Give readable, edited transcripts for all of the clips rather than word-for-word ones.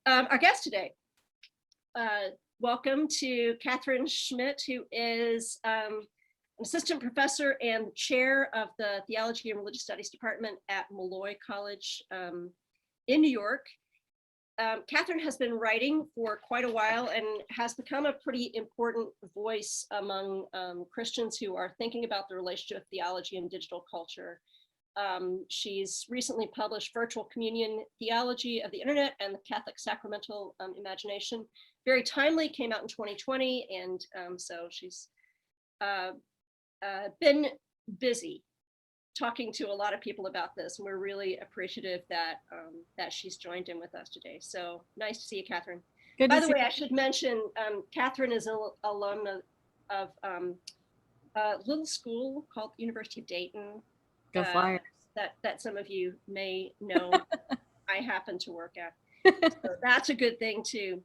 Our guest today. Welcome to Katherine Schmidt, who is an assistant professor and chair of the Theology and Religious Studies Department at Molloy College in New York. Katherine has been writing for quite a while and has become a pretty important voice among Christians who are thinking about the relationship of theology and digital culture. She's recently published Virtual Communion Theology of the Internet and the Catholic Sacramental Imagination. Very timely, came out in 2020, and so she's been busy talking to a lot of people about this, and we're really appreciative that that she's joined in with us today. So nice to see you, Katherine. By the way, I should mention, Katherine is an alum of a little school called the University of Dayton. Go Flyers. That some of you may know. I happen to work at. So that's a good thing too.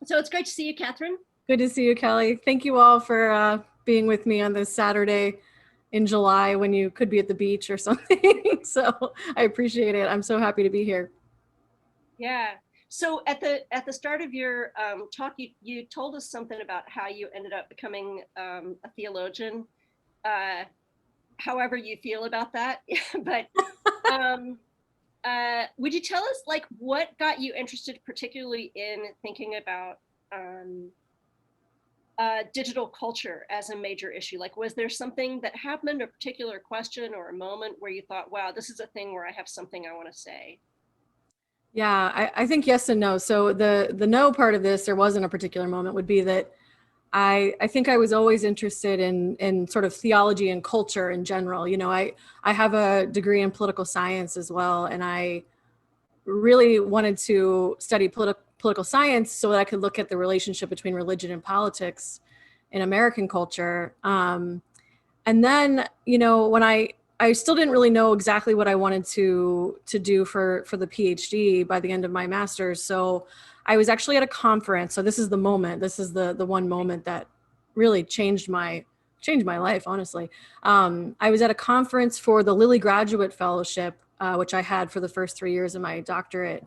So it's great to see you, Katherine. Good to see you, Kelly. Thank you all for being with me on this Saturday in July when you could be at the beach or something. So I appreciate it. I'm so happy to be here. Yeah. So at the start of your talk, you told us something about how you ended up becoming a theologian. However you feel about that, but would you tell us like what got you interested particularly in thinking about digital culture as a major issue? Like, was there something that happened, a particular question or a moment where you thought, wow, this is a thing where I have something I want to say? Yeah, I think yes and no. So the no part of this, there wasn't a particular moment, would be that I think I was always interested in sort of theology and culture in general. You know, I have a degree in political science as well, and I really wanted to study political science so that I could look at the relationship between religion and politics in American culture. And then, you know, when I still didn't really know exactly what I wanted to do for the PhD by the end of my master's. So I was actually at a conference. So this is the moment. This is the one moment that really changed my life, honestly. I was at a conference for the Lilly Graduate Fellowship, which I had for the first 3 years of my doctorate.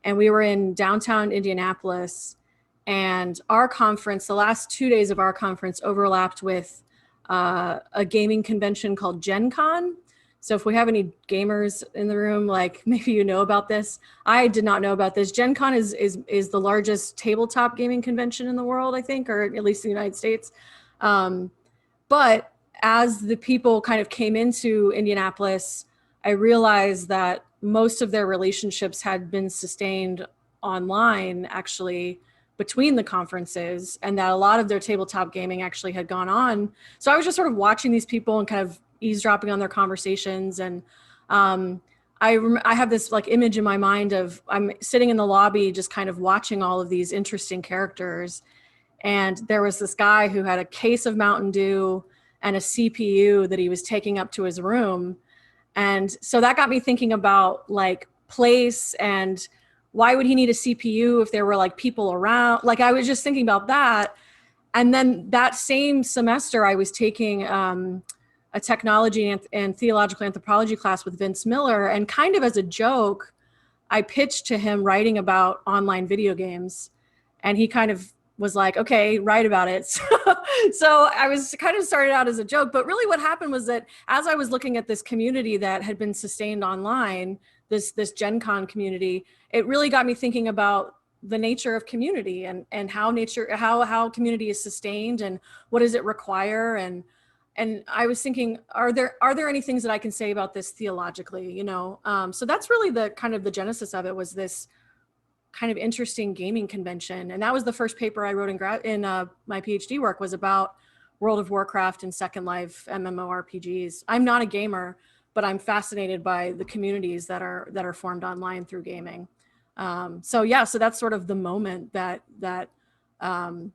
And we were in downtown Indianapolis. And our conference, the last 2 days of our conference overlapped with a gaming convention called Gen Con. So if we have any gamers in the room, like maybe you know about this. I did not know about this. Gen Con is the largest tabletop gaming convention in the world, I think, or at least the United States. But as the people kind of came into Indianapolis, I realized that most of their relationships had been sustained online, actually, between the conferences, and that a lot of their tabletop gaming actually had gone on. So I was just sort of watching these people and kind of eavesdropping on their conversations. And I have this like image in my mind of I'm sitting in the lobby just kind of watching all of these interesting characters. And there was this guy who had a case of Mountain Dew and a CPU that he was taking up to his room. And so that got me thinking about like place and why would he need a CPU if there were like people around? Like I was just thinking about that. And then that same semester I was taking a technology and theological anthropology class with Vince Miller. And kind of as a joke, I pitched to him writing about online video games. And he kind of was like, okay, write about it. So I was kind of started out as a joke, but really what happened was that as I was looking at this community that had been sustained online, this Gen Con community, it really got me thinking about the nature of community and how community is sustained and what does it require. And I was thinking, are there any things that I can say about this theologically, you know? So that's really the kind of the genesis of it, was this kind of interesting gaming convention. And that was the first paper I wrote in my PhD work, was about World of Warcraft and Second Life MMORPGs. I'm not a gamer, but I'm fascinated by the communities that are formed online through gaming. So that's sort of the moment that kind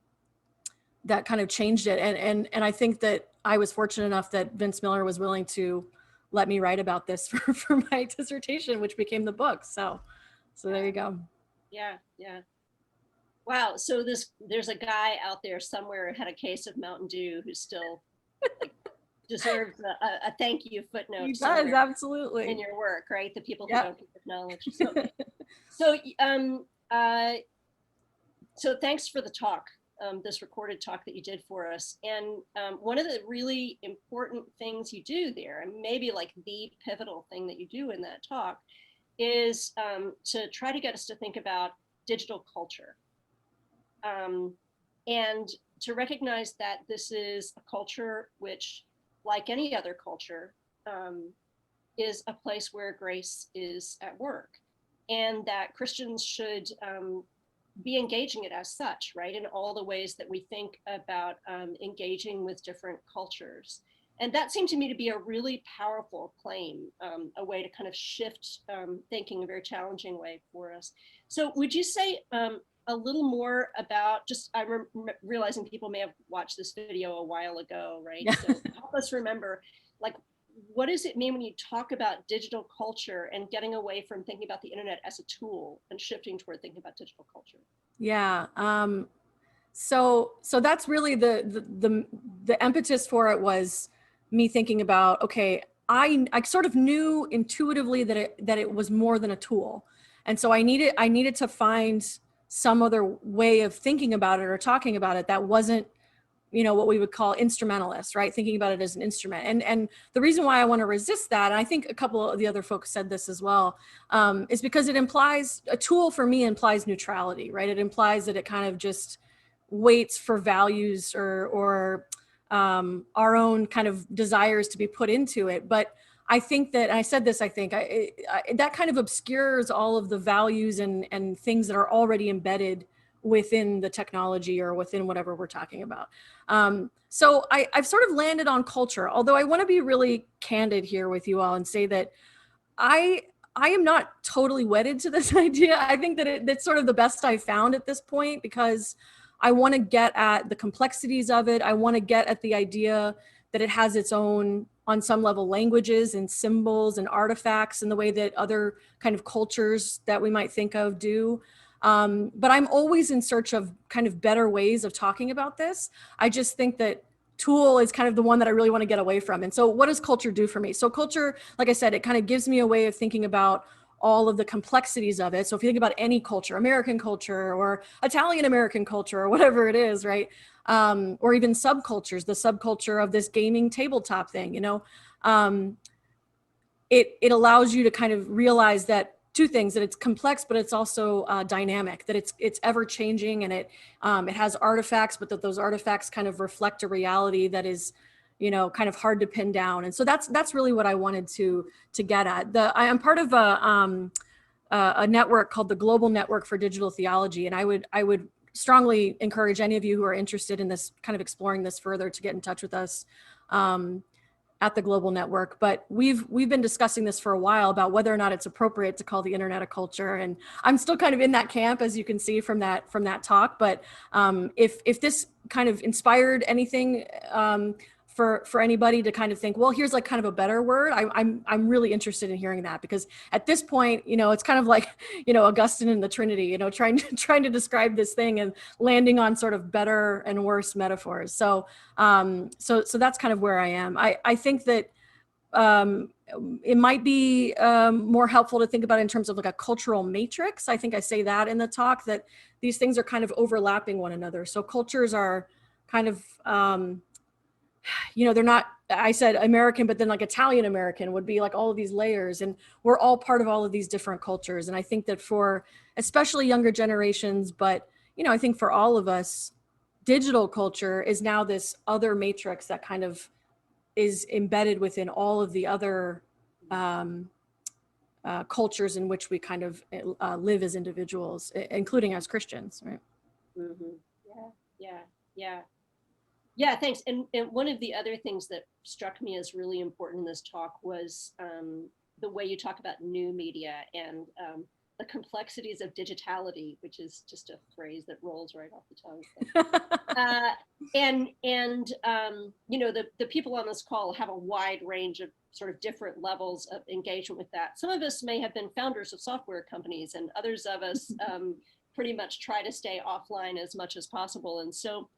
of changed it. And I think that I was fortunate enough that Vince Miller was willing to let me write about this for my dissertation, which became the book. So there you go. Yeah. Wow. So there's a guy out there somewhere who had a case of Mountain Dew who still like, deserves a thank you footnote. He does, absolutely. In your work, right? The people who Yep. don't get acknowledged. So So thanks for the talk, this recorded talk that you did for us. And one of the really important things you do there, and maybe like the pivotal thing that you do in that talk, is to try to get us to think about digital culture. And to recognize that this is a culture which, like any other culture, is a place where grace is at work, and that Christians should be engaging it as such, right? In all the ways that we think about engaging with different cultures. And that seemed to me to be a really powerful claim, a way to kind of shift thinking in a very challenging way for us. So would you say a little more about, just I'm realizing people may have watched this video a while ago, right? So help us remember, like, what does it mean when you talk about digital culture and getting away from thinking about the internet as a tool and shifting toward thinking about digital culture? Yeah. So that's really the impetus for it, was me thinking about, okay, I sort of knew intuitively that it was more than a tool. And so I needed to find some other way of thinking about it or talking about it that wasn't, what we would call instrumentalist, right? Thinking about it as an instrument. And the reason why I want to resist that, and I think a couple of the other folks said this as well, is because it implies, a tool for me implies neutrality, right? It implies that it kind of just waits for values or our own kind of desires to be put into it. But I think that, and I said this, I think that kind of obscures all of the values and things that are already embedded within the technology or within whatever we're talking about. So I've sort of landed on culture, although I want to be really candid here with you all and say that I am not totally wedded to this idea. I think that that's sort of the best I've found at this point, because I want to get at the complexities of it. I want to get at the idea that it has its own, on some level, languages and symbols and artifacts in the way that other kind of cultures that we might think of do. But I'm always in search of kind of better ways of talking about this. I just think that tool is kind of the one that I really want to get away from. And so what does culture do for me? So culture, like I said, it kind of gives me a way of thinking about all of the complexities of it. So if you think about any culture, American culture or Italian American culture or whatever it is, right? Or even subcultures, the subculture of this gaming tabletop thing, it allows you to kind of realize that two things, that it's complex, but it's also dynamic, that it's ever changing, and it has artifacts, but that those artifacts kind of reflect a reality that is, kind of hard to pin down. And so that's really what I wanted to get at. I am part of a network called the Global Network for Digital Theology, and I would strongly encourage any of you who are interested in this, kind of exploring this further, to get in touch with us at the Global Network. But we've been discussing this for a while about whether or not it's appropriate to call the internet a culture, and I'm still kind of in that camp, as you can see from that talk. But if this kind of inspired anything for anybody to kind of think, well, here's like kind of a better word, I'm really interested in hearing that, because at this point, it's kind of like, Augustine and the Trinity, trying to describe this thing and landing on sort of better and worse metaphors. So that's kind of where I am. I think that it might be more helpful to think about in terms of like a cultural matrix. I think I say that in the talk, that these things are kind of overlapping one another. So cultures are kind of, they're not, I said American, but then like Italian American would be like all of these layers, and we're all part of all of these different cultures. And I think that for especially younger generations, but I think for all of us, digital culture is now this other matrix that kind of is embedded within all of the other cultures in which we kind of live as individuals, including as Christians, right? Mm-hmm. Yeah, thanks. And one of the other things that struck me as really important in this talk was the way you talk about new media and the complexities of digitality, which is just a phrase that rolls right off the tongue. The people on this call have a wide range of sort of different levels of engagement with that. Some of us may have been founders of software companies, and others of us pretty much try to stay offline as much as possible. And so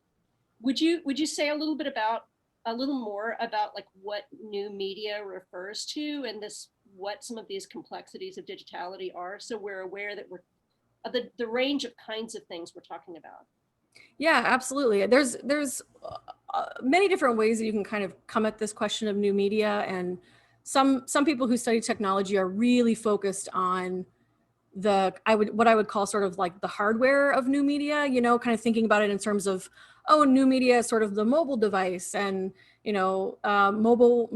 would you say a little more about like what new media refers to, and what some of these complexities of digitality are, so we're aware that we're the range of kinds of things we're talking about. Yeah, absolutely. There's many different ways that you can kind of come at this question of new media, and some people who study technology are really focused on what I would call sort of like the hardware of new media, you know, kind of thinking about it in terms of, oh, new media is sort of the mobile device, and you know, mobile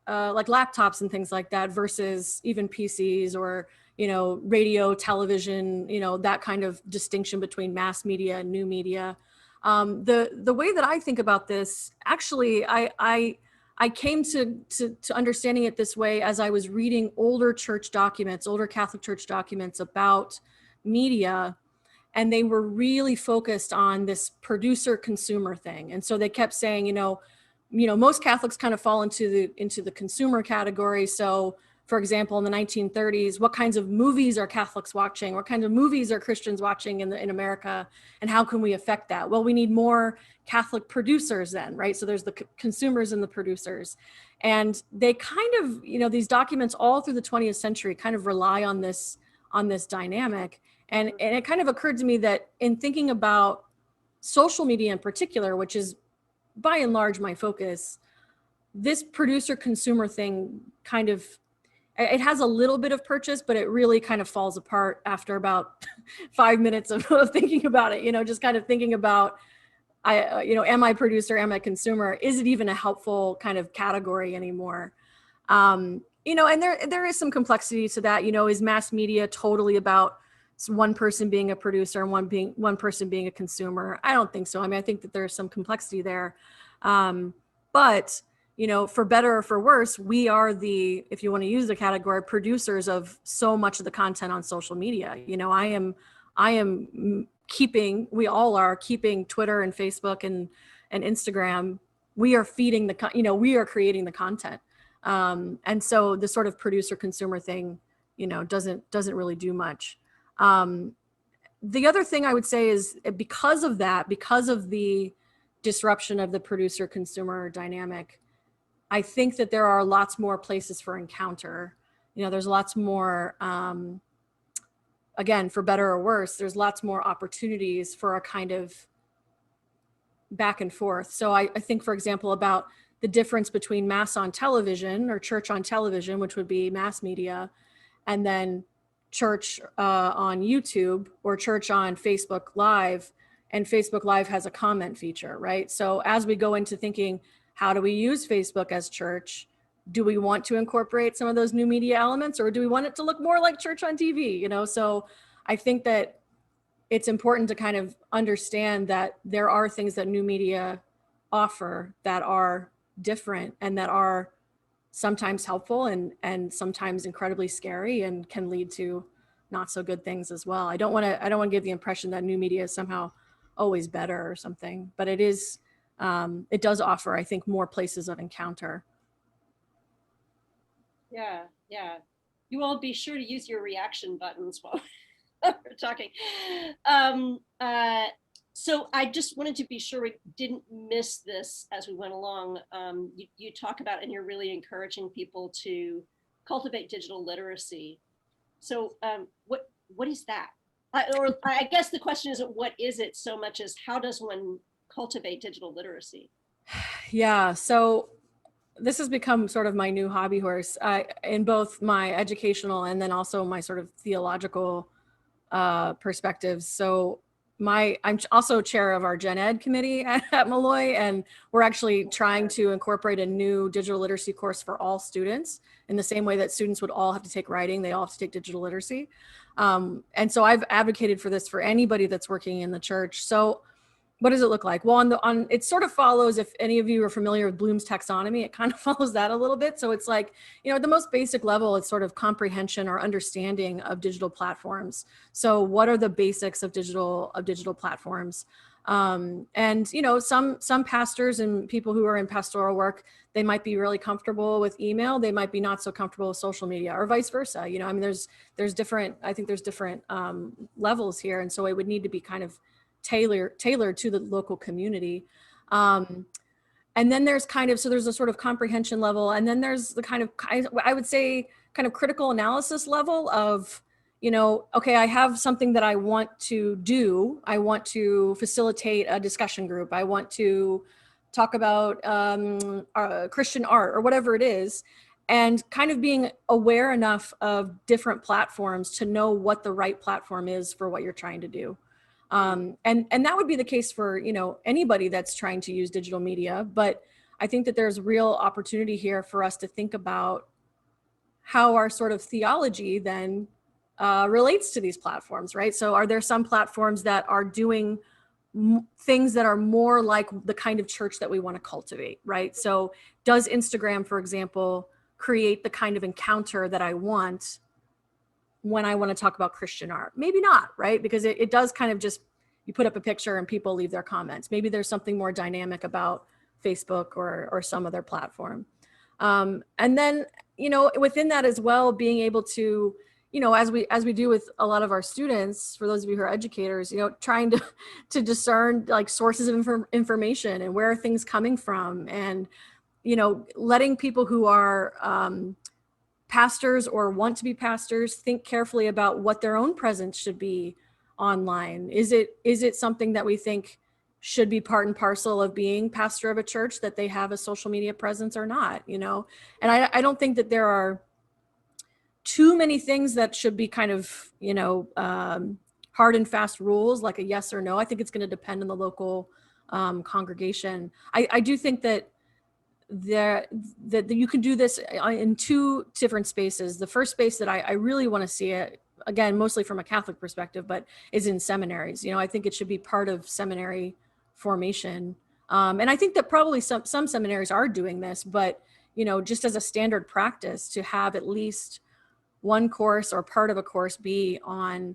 like laptops and things like that, versus even PCs or, you know, radio, television, you know, that kind of distinction between mass media and new media. The way that I think about this, actually, I came to understanding it this way as I was reading older church documents, older Catholic Church documents about media, and they were really focused on this producer consumer thing. And so they kept saying, most Catholics kind of fall into the consumer category. So, for example, in the 1930s, what kinds of movies are Catholics watching? What kinds of movies are Christians watching in America? And how can we affect that? Well, we need more Catholic producers then, right? So there's the consumers and the producers. And they kind of, these documents all through the 20th century kind of rely on this dynamic. And it kind of occurred to me that in thinking about social media in particular, which is by and large my focus, this producer consumer thing kind of, it has a little bit of purchase, but it really kind of falls apart after about 5 minutes of thinking about it, just kind of thinking about, am I producer, am I consumer? Is it even a helpful kind of category anymore? And there is some complexity to that. Is mass media totally about one person being a producer and one person being a consumer? I don't think so. I mean, I think that there's some complexity there. But for better or for worse, we are if you want to use the category, producers of so much of the content on social media. I am keeping, we all are keeping Twitter and Facebook and Instagram. We are feeding we are creating the content. And so the sort of producer consumer thing, doesn't really do much. The other thing I would say is because of the disruption of the producer consumer dynamic, I think that there are lots more places for encounter. There's lots more, again, for better or worse, there's lots more opportunities for a kind of back and forth. So I think, for example, about the difference between mass on television or church on television, which would be mass media, and then church on YouTube or church on Facebook Live. And Facebook Live has a comment feature, right? So as we go into thinking, how do we use Facebook as church? Do we want to incorporate some of those new media elements, or do we want it to look more like church on TV? So I think that it's important to kind of understand that there are things that new media offer that are different and that are sometimes helpful and sometimes incredibly scary and can lead to not so good things as well. I don't want to give the impression that new media is somehow always better or something, but it is, it does offer, I think, more places of encounter. Yeah. You all be sure to use your reaction buttons while we're talking. So I just wanted to be sure we didn't miss this as we went along. You talk about, and you're really encouraging people to cultivate digital literacy. So what is that? Or I guess the question isn't what is it so much as how does one cultivate digital literacy? Yeah, so this has become sort of my new hobby horse in both my educational and then also my sort of theological perspectives. So I'm also chair of our Gen Ed committee at Malloy, and we're actually trying to incorporate a new digital literacy course for all students in the same way that students would all have to take writing, they all have to take digital literacy. And so I've advocated for this for anybody that's working in the church. So what does it look like? Well, it sort of follows, if any of you are familiar with Bloom's taxonomy, it kind of follows that a little bit. So it's like, at the most basic level, it's sort of comprehension or understanding of digital platforms. So what are the basics of digital platforms? And some pastors and people who are in pastoral work, they might be really comfortable with email. They might be not so comfortable with social media, or vice versa. I mean, there's different levels here. And so it would need to be kind of tailored to the local community. And then there's there's a sort of comprehension level. And then there's the kind of, I would say, kind of critical analysis level of, okay, I have something that I want to do. I want to facilitate a discussion group. I want to talk about Christian art or whatever it is, and kind of being aware enough of different platforms to know what the right platform is for what you're trying to do. And that would be the case for, anybody that's trying to use digital media. But I think that there's real opportunity here for us to think about how our sort of theology then relates to these platforms, right? So are there some platforms that are doing things that are more like the kind of church that we want to cultivate, right? So does Instagram, for example, create the kind of encounter that I want when I want to talk about Christian art? Maybe not, right? Because it does kind of just, you put up a picture and people leave their comments. Maybe there's something more dynamic about Facebook or some other platform. And then, within that as well, being able to, as we do with a lot of our students, for those of you who are educators, trying to discern like sources of information and where are things coming from, and, letting people who are pastors or want to be pastors think carefully about what their own presence should be online. Is it something that we think should be part and parcel of being pastor of a church, that they have a social media presence or not, and I don't think that there are too many things that should be kind of, hard and fast rules, like a yes or no. I think it's going to depend on the local congregation. I do think that that you can do this in two different spaces. The first space that I really want to see it, again, mostly from a Catholic perspective, but is in seminaries. I think it should be part of seminary formation. And I think that probably some seminaries are doing this, but, just as a standard practice, to have at least one course or part of a course be on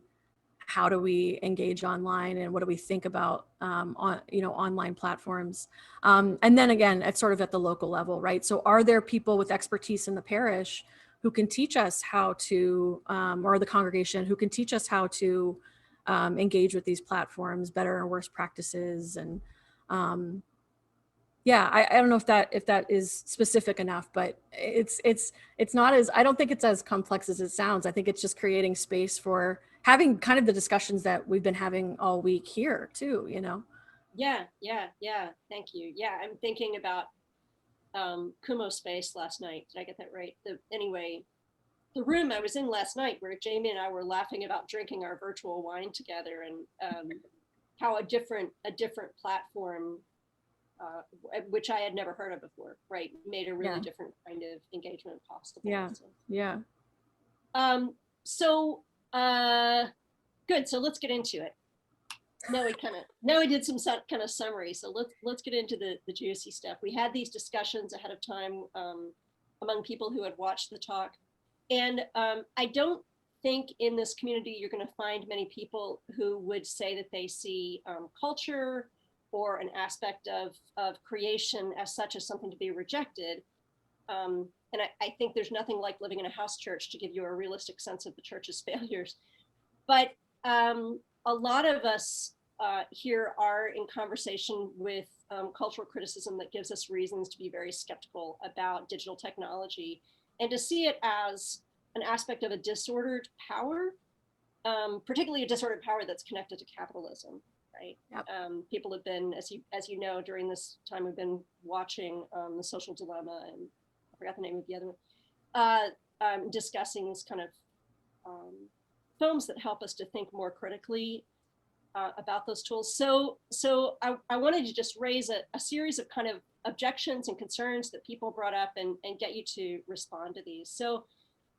how do we engage online and what do we think about online platforms, and then again it's sort of at the local level, right? So are there people with expertise in the parish who can teach us how to, or the congregation who can teach us how to engage with these platforms, better or worse practices? And I don't know if that is specific enough, but it's not as, I don't think it's as complex as it sounds. I think it's just creating space for having kind of the discussions that we've been having all week here too, Yeah. Thank you. Yeah, I'm thinking about Kumo Space last night. Did I get that right? The room I was in last night where Jamie and I were laughing about drinking our virtual wine together, and how a different platform, which I had never heard of before, right, made a really different kind of engagement possible. So good. So let's get into it. Now we did some kind of summary. So let's get into the juicy stuff. We had these discussions ahead of time among people who had watched the talk, and I don't think in this community you're going to find many people who would say that they see culture or an aspect of creation as such as something to be rejected. And I think there's nothing like living in a house church to give you a realistic sense of the church's failures. But a lot of us here are in conversation with cultural criticism that gives us reasons to be very skeptical about digital technology, and to see it as an aspect of a disordered power, particularly a disordered power that's connected to capitalism. Right. Yep. People have been, as you know, during this time, we've been watching The Social Dilemma, and I forgot the name of the other one, discussing this kind of films that help us to think more critically about those tools. So I wanted to just raise a series of kind of objections and concerns that people brought up, and get you to respond to these. So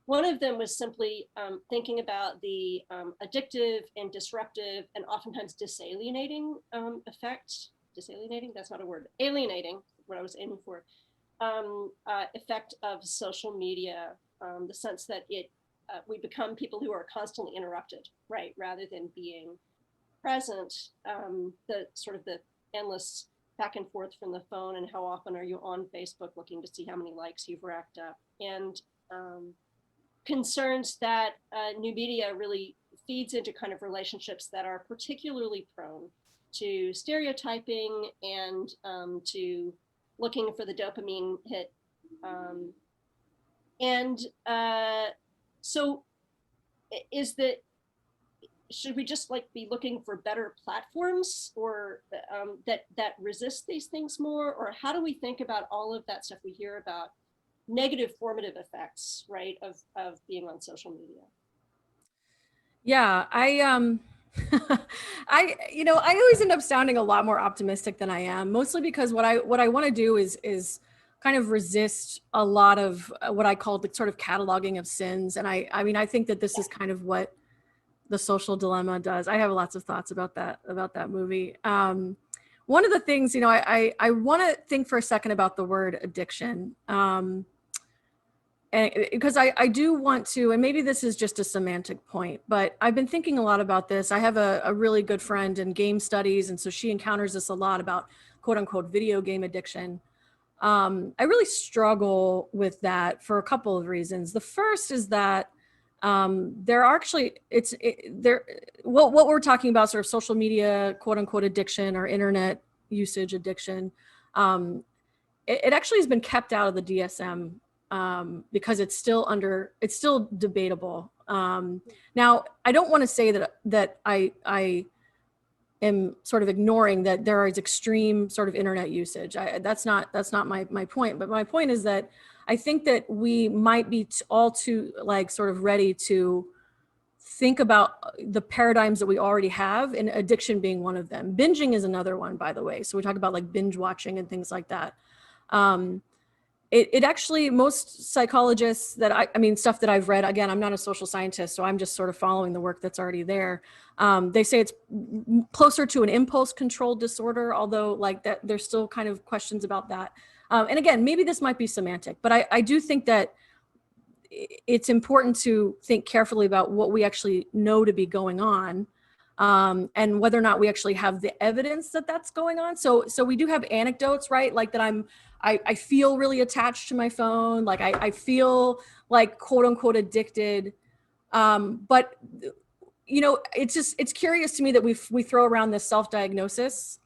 one of them was simply thinking about the addictive and disruptive and oftentimes disalienating effect. Disalienating, that's not a word. Alienating, what I was aiming for. Effect of social media, the sense that we become people who are constantly interrupted, right, rather than being present. The sort of the endless back and forth from the phone, and how often are you on Facebook looking to see how many likes you've racked up, and concerns that new media really feeds into kind of relationships that are particularly prone to stereotyping and to looking for the dopamine hit. So is that, should we just like be looking for better platforms, or that resist these things more? Or how do we think about all of that stuff we hear about, negative formative effects, right, of being on social media? Yeah, I always end up sounding a lot more optimistic than I am, mostly because what I want to do is kind of resist a lot of what I call the sort of cataloging of sins. And I mean, I think that this is kind of what The Social Dilemma does. I have lots of thoughts about that movie. One of the things, I want to think for a second about the word addiction. And because I do want to, and maybe this is just a semantic point, but I've been thinking a lot about this. I have a really good friend in game studies, and so she encounters this a lot about quote unquote video game addiction. I really struggle with that for a couple of reasons. The first is that there are actually, what we're talking about, sort of social media, quote unquote addiction or internet usage addiction, it actually has been kept out of the DSM because it's still debatable. Now, I don't want to say that I am sort of ignoring that there is extreme sort of internet usage. That's not my point. But my point is that I think that we might be all too like sort of ready to think about the paradigms that we already have, and addiction being one of them. Binging is another one, by the way. So we talk about like binge watching and things like that. It actually, most psychologists that I mean, stuff that I've read, again, I'm not a social scientist, so I'm just sort of following the work that's already there. They say it's closer to an impulse control disorder, although like that, there's still kind of questions about that. And again, maybe this might be semantic, but I do think that it's important to think carefully about what we actually know to be going on, and whether or not we actually have the evidence that that's going on. So we do have anecdotes, right? Like that I feel really attached to my phone. Like I feel like quote unquote addicted. But it's curious to me that we throw around this self-diagnosis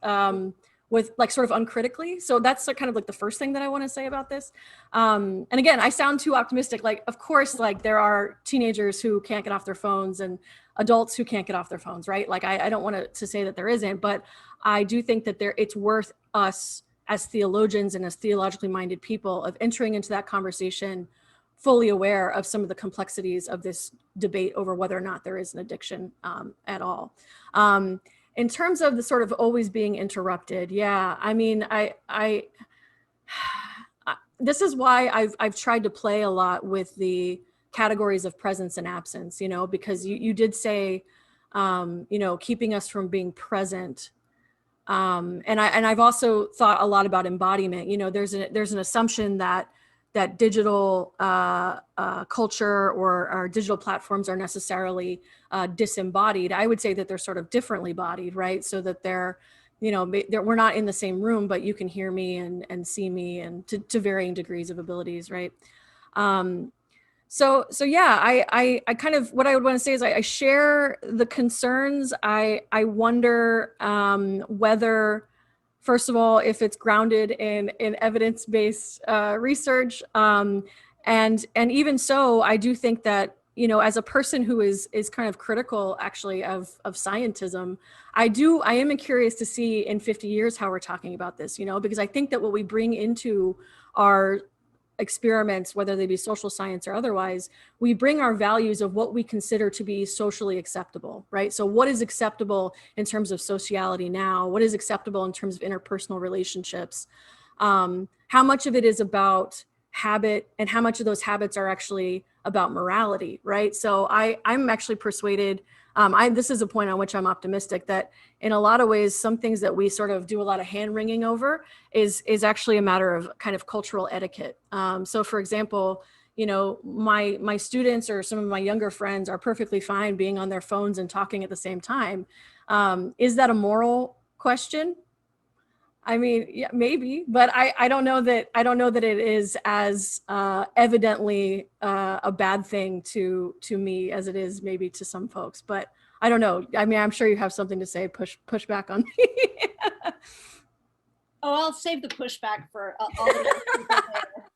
with like sort of uncritically. So that's kind of like the first thing that I want to say about this. And again, I sound too optimistic. Like, of course, like there are teenagers who can't get off their phones and adults who can't get off their phones, right? Like I don't want to say that there isn't, but I do think that it's worth us as theologians and as theologically minded people of entering into that conversation fully aware of some of the complexities of this debate over whether or not there is an addiction at all. In terms of the sort of always being interrupted, yeah, I mean, this is why I've tried to play a lot with the categories of presence and absence, because you did say, keeping us from being present. And I've also thought a lot about embodiment. There's an assumption that digital culture or digital platforms are necessarily disembodied. I would say that they're sort of differently bodied, right? So that we're not in the same room, but you can hear me and see me, and to varying degrees of abilities, right? So yeah, I kind of, what I would want to say is I share the concerns. I wonder whether, first of all, if it's grounded in evidence-based research, and even so, I do think that as a person who is kind of critical actually of scientism, I am curious to see in 50 years how we're talking about this, because I think that what we bring into our experiments, whether they be social science or otherwise, we bring our values of what we consider to be socially acceptable, right? So what is acceptable in terms of sociality now? What is acceptable in terms of interpersonal relationships? How much of it is about habit, and how much of those habits are actually about morality, right? So I'm actually persuaded, this is a point on which I'm optimistic, that in a lot of ways, some things that we sort of do a lot of hand wringing over is actually a matter of kind of cultural etiquette. So for example, my students or some of my younger friends are perfectly fine being on their phones and talking at the same time. Is that a moral question? I mean, yeah, maybe, but I don't know that it is as evidently a bad thing to me as it is maybe to some folks. But I don't know. I mean, I'm sure you have something to say. Push back on me. Oh, I'll save the pushback for all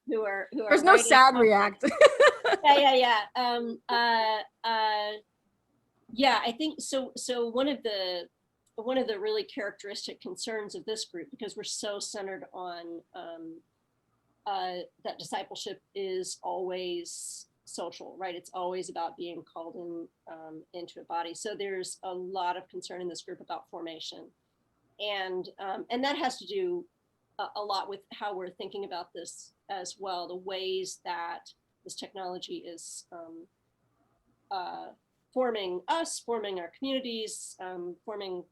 the who are There's no writing sad content. react. Yeah, I think so. So one of the really characteristic concerns of this group, because we're so centered on that discipleship is always social, right? It's always about being called into a body. So there's a lot of concern in this group about formation, and that has to do a lot with how we're thinking about this as well. The ways that this technology is forming us, forming our communities, forming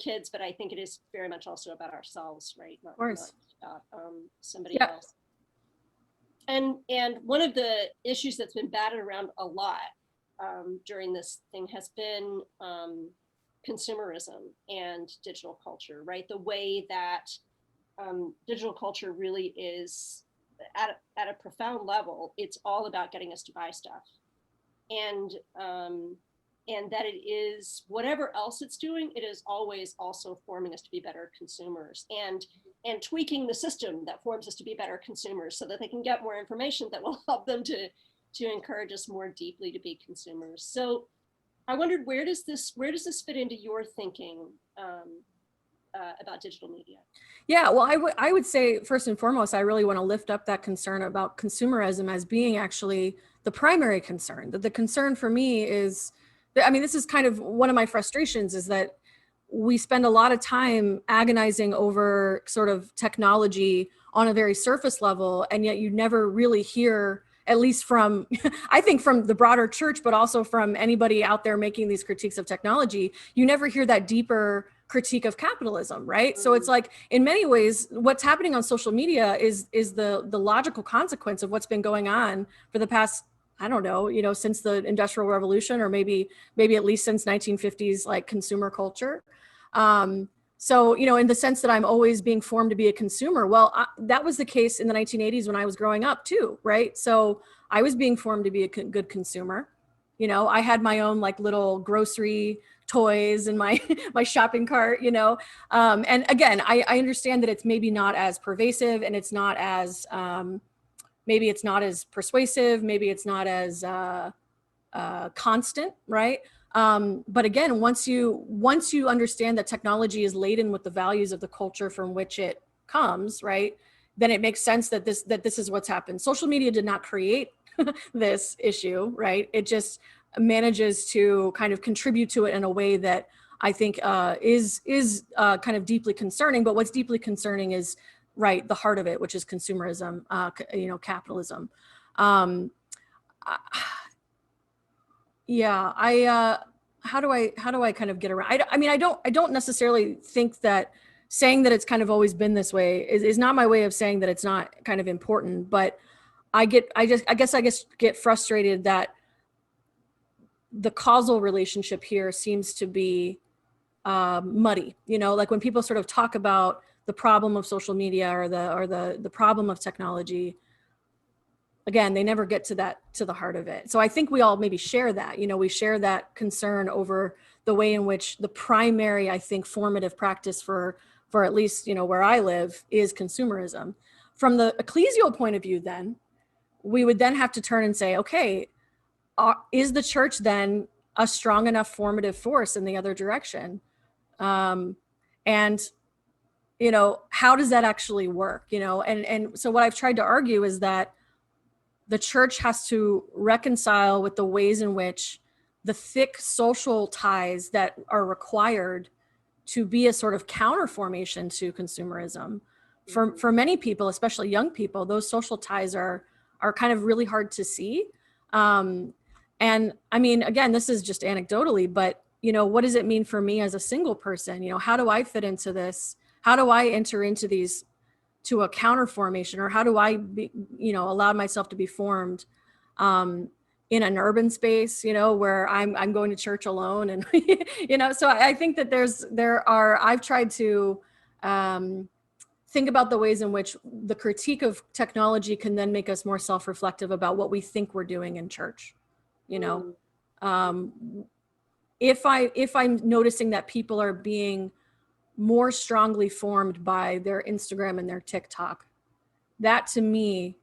kids, but I think it is very much also about ourselves, right? Not about somebody Yeah. else. And one of the issues that's been batted around a lot during this thing has been consumerism and digital culture, right? The way that digital culture really is at a profound level, it's all about getting us to buy stuff. And that it is, whatever else it's doing, it is always also forming us to be better consumers, and tweaking the system that forms us to be better consumers so that they can get more information that will help them to encourage us more deeply to be consumers. So I wondered, where does this fit into your thinking about digital media? Yeah, well, I would say first and foremost, I really want to lift up that concern about consumerism as being actually the primary concern. That the concern for me is, I mean, this is kind of one of my frustrations, is that we spend a lot of time agonizing over sort of technology on a very surface level, and yet you never really hear, at least from, I think from the broader church, but also from anybody out there making these critiques of technology, you never hear that deeper critique of capitalism, right? So it's like, in many ways, what's happening on social media is the logical consequence of what's been going on for the past, I don't know, since the Industrial Revolution, or maybe at least since 1950s, like consumer culture. So, in the sense that I'm always being formed to be a consumer, well, that was the case in the 1980s when I was growing up too, right? So I was being formed to be a good consumer. I had my own like little grocery toys and my my shopping cart, and again, I understand that it's maybe not as pervasive, and it's not as maybe it's not as persuasive, maybe it's not as constant, right? But again, once you understand that technology is laden with the values of the culture from which it comes, right, then it makes sense that this is what's happened. Social media did not create this issue, right? It just manages to kind of contribute to it in a way that I think is kind of deeply concerning. But what's deeply concerning is, right, the heart of it, which is consumerism, capitalism. Yeah, how do I kind of get around? I mean, I don't necessarily think that saying that it's kind of always been this way is not my way of saying that it's not kind of important, but I guess get frustrated that the causal relationship here seems to be muddy. Like when people sort of talk about the problem of social media or the problem of technology, again, they never get to the heart of it. So I think we all maybe share that. We share that concern over the way in which the primary, I think, formative practice for at least where I live is consumerism. From the ecclesial point of view, then we would then have to turn and say, okay, is the church then a strong enough formative force in the other direction? And how does that actually work? And so what I've tried to argue is that the church has to reconcile with the ways in which the thick social ties that are required to be a sort of counter formation to consumerism. For many people, especially young people, those social ties are kind of really hard to see. And I mean, again, this is just anecdotally, but what does it mean for me as a single person? How do I fit into this? How do I enter into these to a counter formation, or how do I be, allow myself to be formed in an urban space, where I'm going to church alone, and so I think that I've tried to think about the ways in which the critique of technology can then make us more self-reflective about what we think we're doing in church. If I'm noticing that people are being more strongly formed by their Instagram and their TikTok, that to me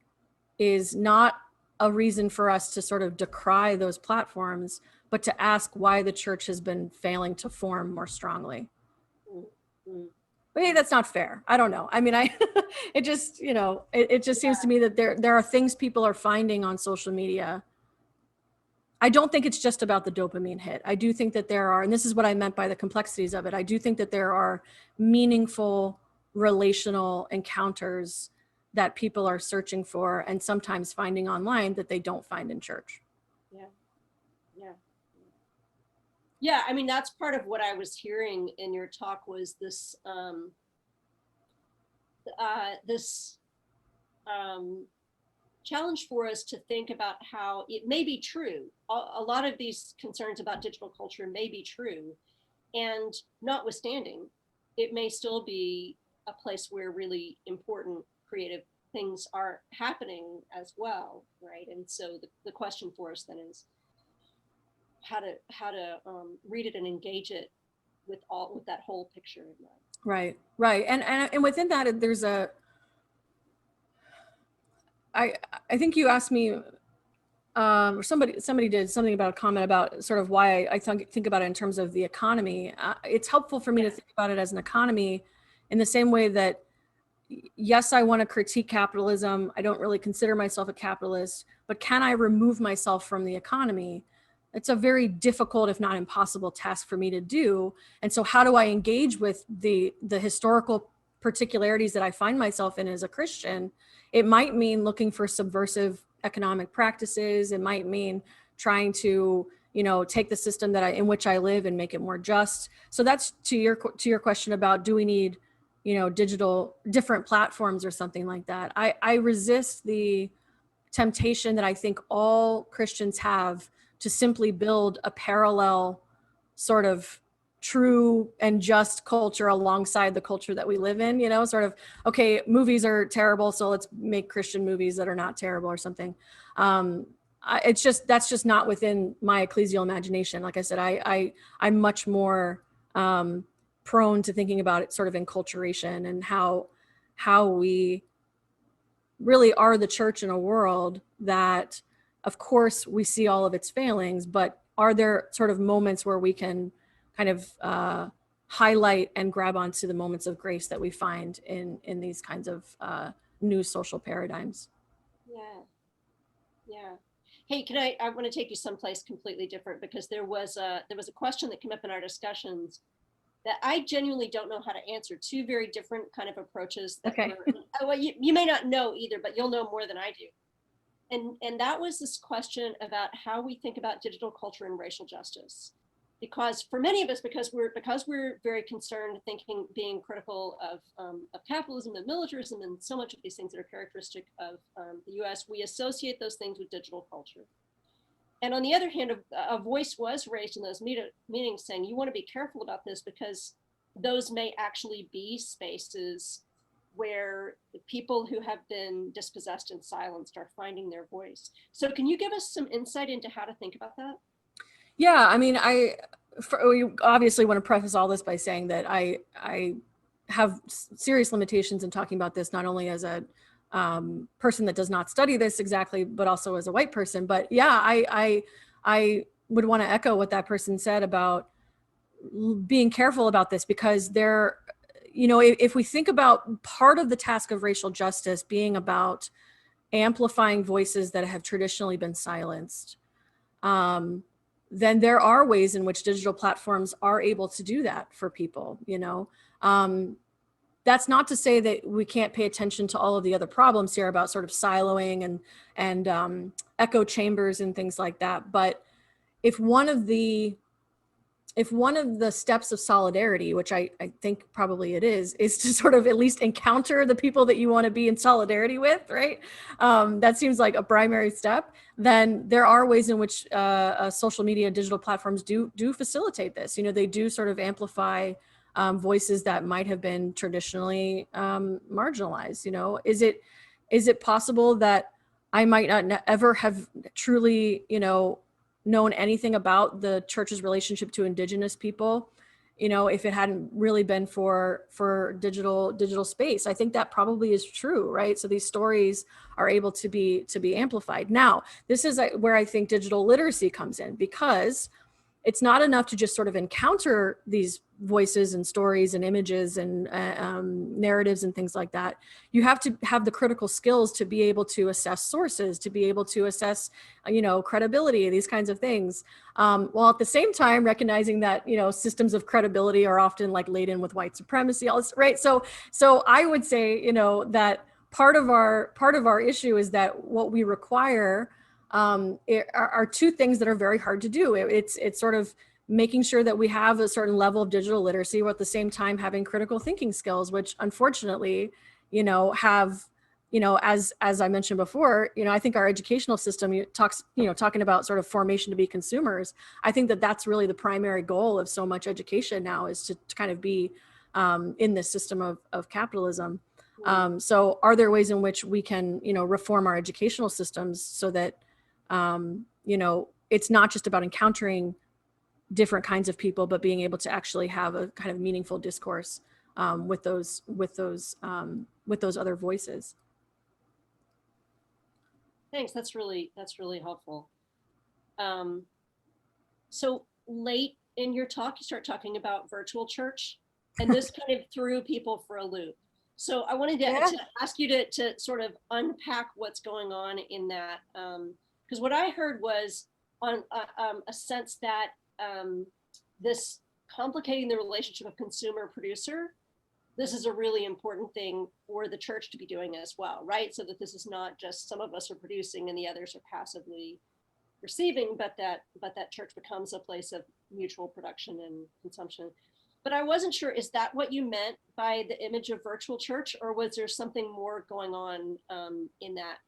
is not a reason for us to sort of decry those platforms, but to ask why the church has been failing to form more strongly. Mm-hmm. Maybe that's not fair. I don't know. I mean, it just, it just seems to me that there are things people are finding on social media. I don't think it's just about the dopamine hit. I do think that there are, and this is what I meant by the complexities of it. I do think that there are meaningful relational encounters that people are searching for and sometimes finding online that they don't find in church. Yeah. Yeah. Yeah. I mean, that's part of what I was hearing in your talk was this, this challenge for us to think about how it may be true. A lot of these concerns about digital culture may be true. And notwithstanding, it may still be a place where really important creative things are happening as well, right? And so the question for us then is how to read it and engage it with that whole picture in mind. Right, right, and within that, there's a. I think you asked me, or somebody did something about a comment about sort of why I think about it in terms of the economy. It's helpful for me to think about it as an economy, in the same way that, yes, I want to critique capitalism. I don't really consider myself a capitalist, but can I remove myself from the economy? It's a very difficult, if not impossible, task for me to do. And so how do I engage with the historical particularities that I find myself in as a Christian? It might mean looking for subversive economic practices. It might mean trying to, take the system in which I live and make it more just. So that's to your question about, do we need, digital different platforms or something like that? I resist the temptation that I think all Christians have to simply build a parallel sort of true and just culture alongside the culture that we live in, sort of, okay, movies are terrible, so let's make Christian movies that are not terrible or something. That's just not within my ecclesial imagination. Like I said, I'm much more prone to thinking about it sort of enculturation and how we really are the church in a world that, of course, we see all of its failings, but are there sort of moments where we can kind of highlight and grab onto the moments of grace that we find in these kinds of new social paradigms? Yeah. Yeah. Hey, I want to take you someplace completely different, because there was a question that came up in our discussions that I genuinely don't know how to answer. Two very different kind of approaches that Okay. well, you may not know either, but you'll know more than I do. And that was this question about how we think about digital culture and racial justice. Because for many of us, because we're very concerned, being critical of capitalism and militarism and so much of these things that are characteristic of the US, we associate those things with digital culture. And on the other hand, a voice was raised in those meetings saying, you want to be careful about this, because those may actually be spaces where people who have been dispossessed and silenced are finding their voice. So can you give us some insight into how to think about that? Yeah, I mean, we obviously want to preface all this by saying that I have serious limitations in talking about this, not only as a person that does not study this exactly, but also as a white person. But yeah, I would want to echo what that person said about being careful about this, because if we think about part of the task of racial justice being about amplifying voices that have traditionally been silenced, then there are ways in which digital platforms are able to do that for people. That's not to say that we can't pay attention to all of the other problems here about sort of siloing and echo chambers and things like that. But if one of the steps of solidarity, which I think probably it is to sort of at least encounter the people that you want to be in solidarity with, right? That seems like a primary step. Then there are ways in which social media, digital platforms do facilitate this. They do sort of amplify voices that might have been traditionally marginalized. Is it possible that I might not ever have truly, known anything about the church's relationship to indigenous people, if it hadn't really been for digital space. I think that probably is true, right? So these stories are able to be amplified. Now, this is where I think digital literacy comes in, because it's not enough to just sort of encounter these voices and stories and images and narratives and things like that. You have to have the critical skills to be able to assess sources, to be able to assess, credibility, these kinds of things. While at the same time recognizing that, systems of credibility are often like laden with white supremacy, all this, right? So I would say, that part of our issue is that what we require are two things that are very hard to do. It's sort of making sure that we have a certain level of digital literacy, while at the same time having critical thinking skills, which unfortunately, have, as I mentioned before, I think our educational system talking about sort of formation to be consumers. I think that that's really the primary goal of so much education now, is to kind of be in this system of capitalism. So are there ways in which we can, reform our educational systems so that it's not just about encountering different kinds of people, but being able to actually have a kind of meaningful discourse with those other voices. Thanks. That's really helpful. So late in your talk, you start talking about virtual church, and this kind of threw people for a loop. So I wanted to ask you to sort of unpack what's going on in that. Because what I heard was on a sense that this complicating the relationship of consumer producer, this is a really important thing for the church to be doing as well, right? So that this is not just some of us are producing and the others are passively receiving, but that church becomes a place of mutual production and consumption. But I wasn't sure, is that what you meant by the image of virtual church, or was there something more going on in that?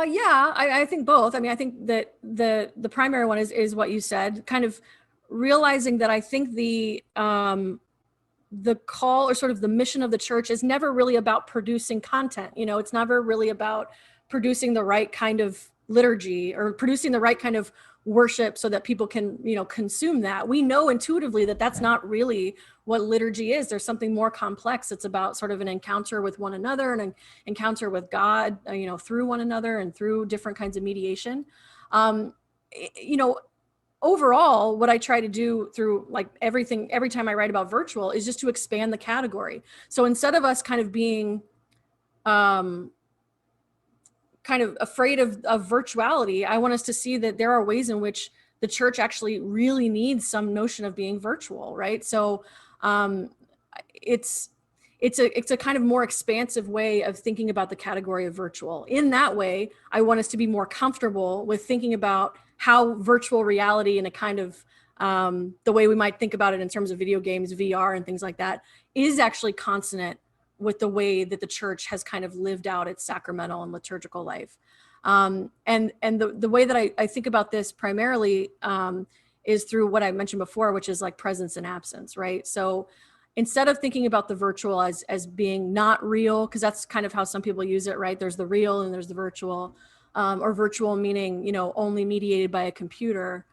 Yeah, I think both. I mean, I think that the primary one is what you said, kind of realizing that I think the call, or sort of the mission of the church, is never really about producing content. It's never really about producing the right kind of liturgy or producing the right kind of worship so that people can, consume that. We know intuitively that that's not really what liturgy is. There's something more complex. It's about sort of an encounter with one another and an encounter with God, through one another and through different kinds of mediation. Overall, what I try to do through like every time I write about virtual, is just to expand the category. So instead of us kind of being kind of afraid of virtuality, I want us to see that there are ways in which the church actually really needs some notion of being virtual, right? So it's a kind of more expansive way of thinking about the category of virtual. In that way, I want us to be more comfortable with thinking about how virtual reality, in a kind of the way we might think about it in terms of video games, VR and things like that, is actually consonant with the way that the church has kind of lived out its sacramental and liturgical life. And the way that I think about this primarily is through what I mentioned before, which is like presence and absence, right? So instead of thinking about the virtual as being not real, because that's kind of how some people use it, right? There's the real and there's the virtual, or virtual meaning, only mediated by a computer.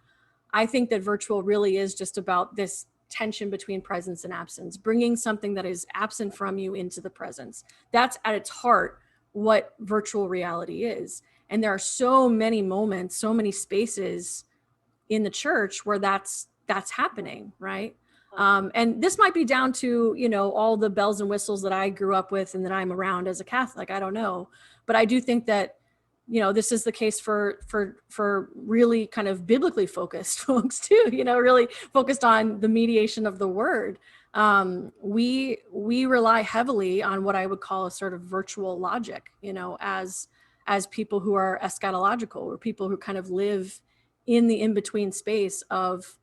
I think that virtual really is just about this tension between presence and absence, bringing something that is absent from you into the presence. That's at its heart what virtual reality is. And there are so many moments, so many spaces in the church where that's happening, right? And this might be down to, all the bells and whistles that I grew up with and that I'm around as a Catholic. I don't know. But I do think that, this is the case for really kind of biblically focused folks too, really focused on the mediation of the word. We rely heavily on what I would call a sort of virtual logic, as people who are eschatological, or people who kind of live in the in-between space of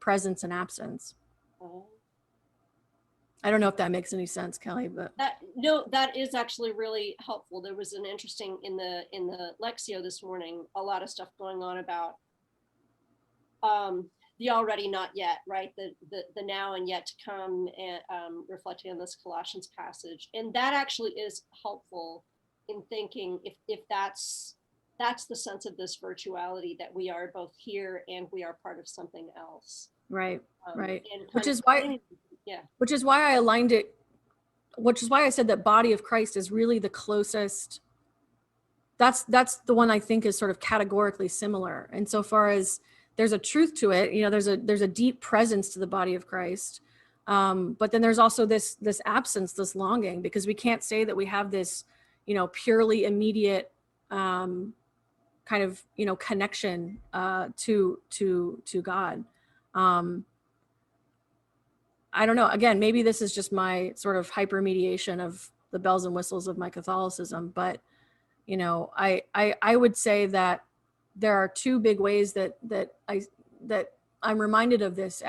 presence and absence. I don't know if that makes any sense, Kelly, but no, that is actually really helpful. There was an interesting in the Lexio this morning, a lot of stuff going on about the already not yet, right? The now and yet to come, and reflecting on this Colossians passage. And that actually is helpful in thinking if that's the sense of this virtuality, that we are both here and we are part of something else. Right. Right. and Which kind of is why, pointing, yeah. which is why I aligned it, which is why I said that body of Christ is really the closest. That's the one I think is sort of categorically similar. And so far as there's a truth to it, there's a deep presence to the body of Christ. But then there's also this absence, this longing, because we can't say that we have this, purely immediate kind of, connection to God. I don't know. Again, maybe this is just my sort of hypermediation of the bells and whistles of my Catholicism, but I would say that there are two big ways that I'm reminded of this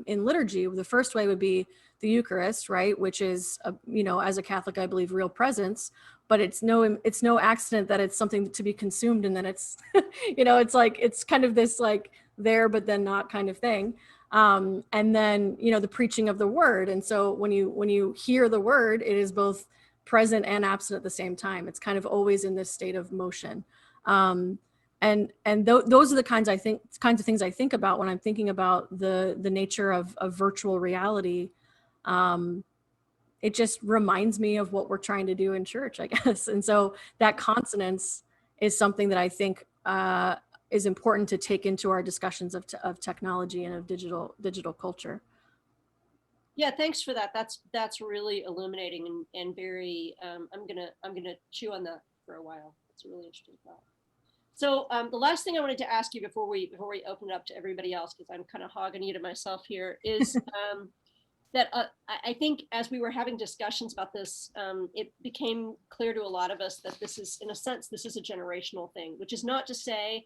in liturgy. The first way would be the Eucharist, right, which is as a Catholic, I believe, real presence, but it's no accident that it's something to be consumed, and then it's it's like it's kind of this like there but then not kind of thing. And then the preaching of the word, and so when you hear the word, it is both present and absent at the same time. It's kind of always in this state of motion. Those are the kinds of things I think about when I'm thinking about the nature of virtual reality. It just reminds me of what we're trying to do in church, I guess. And so that consonance is something that I think is important to take into our discussions of technology and of digital culture. Yeah, thanks for that. That's really illuminating and very. I'm gonna chew on that for a while. That's a really interesting thought. So the last thing I wanted to ask you before we open it up to everybody else, because I'm kind of hogging you to myself here, is that I think as we were having discussions about this, it became clear to a lot of us that this is, in a sense, this is a generational thing, which is not to say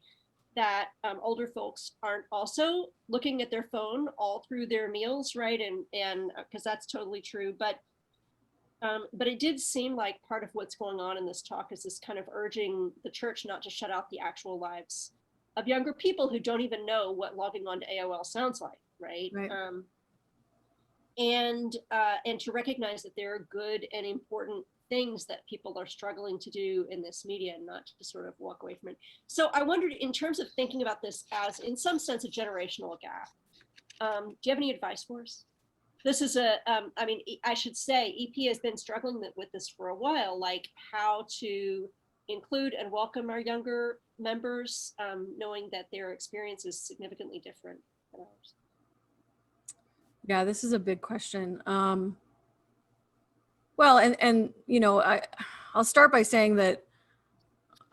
that older folks aren't also looking at their phone all through their meals, right? And because that's totally true, but it did seem like part of what's going on in this talk is this kind of urging the church not to shut out the actual lives of younger people who don't even know what logging on to AOL sounds like, right? Right. And to recognize that there are good and important things that people are struggling to do in this media, and not to sort of walk away from it. So I wondered, in terms of thinking about this as, in some sense, a generational gap, do you have any advice for us? This is I mean, I should say, EP has been struggling with this for a while, like how to include and welcome our younger members, knowing that their experience is significantly different than ours. Yeah, this is a big question. Well, I'll start by saying that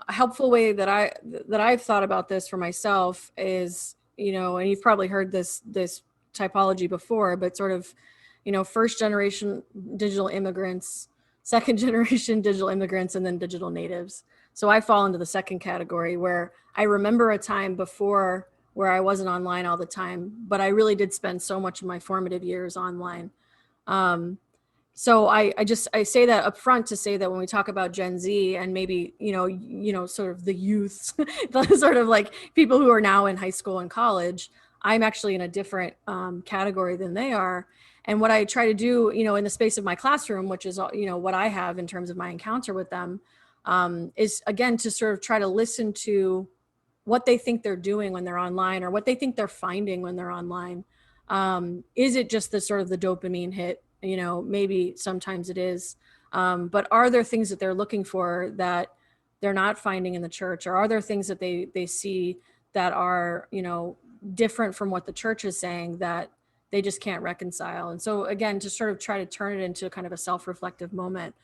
a helpful way that I've thought about this for myself is, and you've probably heard this typology before, but sort of, first generation digital immigrants, second generation digital immigrants, and then digital natives. So I fall into the second category, where I remember a time before where I wasn't online all the time, but I really did spend so much of my formative years online. So I say that up front to say that when we talk about Gen Z and maybe, sort of the youth, sort of like people who are now in high school and college, I'm actually in a different category than they are. And what I try to do, in the space of my classroom, which is, what I have in terms of my encounter with them, is again, to sort of try to listen to what they think they're doing when they're online, or what they think they're finding when they're online. Is it just the sort of the dopamine hit? Maybe sometimes it is. But are there things that they're looking for that they're not finding in the church? Or are there things that they see that are, different from what the church is saying that they just can't reconcile? And so again, to sort of try to turn it into kind of a self-reflective moment.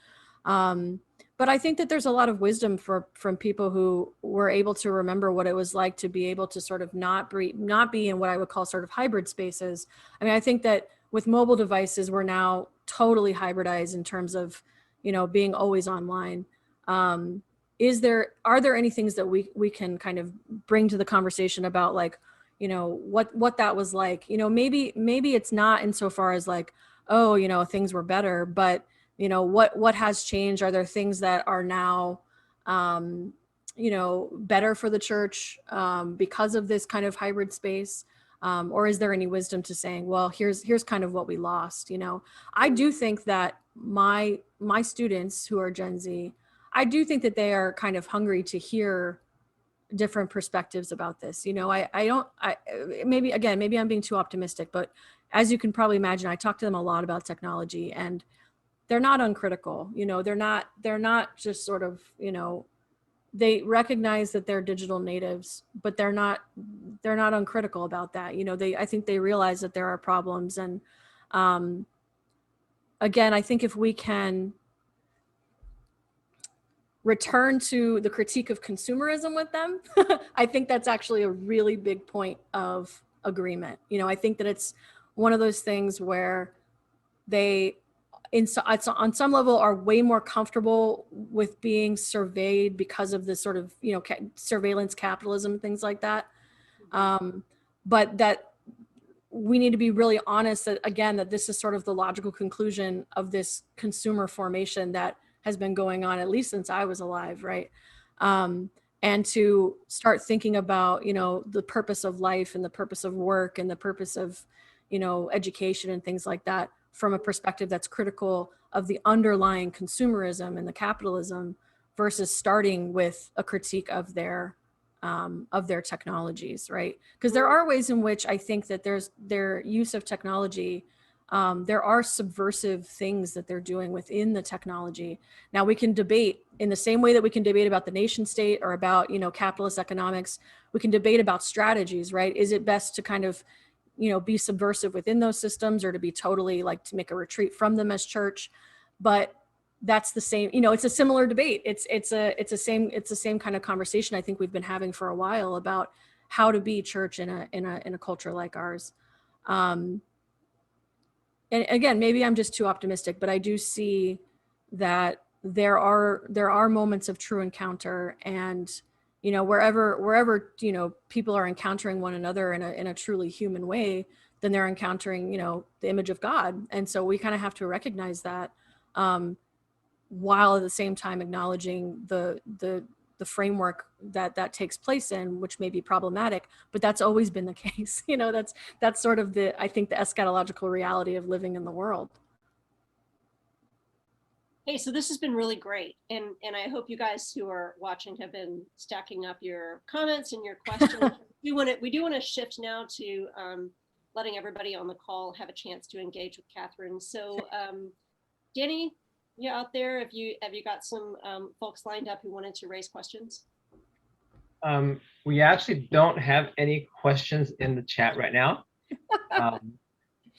But I think that there's a lot of wisdom from people who were able to remember what it was like to be able to sort of not be in what I would call sort of hybrid spaces. I mean, I think that with mobile devices, we're now totally hybridized in terms of, being always online. Are there any things that we can kind of bring to the conversation about, like, what that was like? Maybe it's not insofar as like, oh, things were better, but what has changed? Are there things that are now better for the church because of this kind of hybrid space? Or is there any wisdom to saying, well, here's kind of what we lost? I do think that my students who are Gen Z, I do think that they are kind of hungry to hear different perspectives about this. Maybe I'm being too optimistic, but as you can probably imagine, I talk to them a lot about technology, and they're not uncritical. They're not just sort of, they recognize that they're digital natives, but they're not uncritical about that. I think they realize that there are problems. And again, I think if we can return to the critique of consumerism with them, I think that's actually a really big point of agreement. I think that it's one of those things where they, on some level, are way more comfortable with being surveyed because of this sort of, surveillance capitalism, things like that. But that we need to be really honest that, again, that this is sort of the logical conclusion of this consumer formation that has been going on at least since I was alive, right? And to start thinking about, the purpose of life and the purpose of work and the purpose of, education and things like that from a perspective that's critical of the underlying consumerism and the capitalism versus starting with a critique of their technologies, right? Because there are ways in which I think that their use of technology, there are subversive things that they're doing within the technology. Now, we can debate in the same way that we can debate about the nation state or about, capitalist economics. We can debate about strategies, right? Is it best to kind of, be subversive within those systems, or to be totally like to make a retreat from them as church? But that's the same, it's a similar debate. It's the same kind of conversation I think we've been having for a while about how to be church in a culture like ours. And again, maybe I'm just too optimistic, but I do see that there are moments of true encounter, and wherever people are encountering one another in a truly human way, then they're encountering the image of God. And so we kind of have to recognize that, while at the same time acknowledging the framework that takes place in, which may be problematic, but that's always been the case. That's sort of I think the eschatological reality of living in the world. Hey, so this has been really great. And I hope you guys who are watching have been stacking up your comments and your questions. we do want to shift now to letting everybody on the call have a chance to engage with Katherine. So Danny, you out there, have you got some folks lined up who wanted to raise questions? We actually don't have any questions in the chat right now,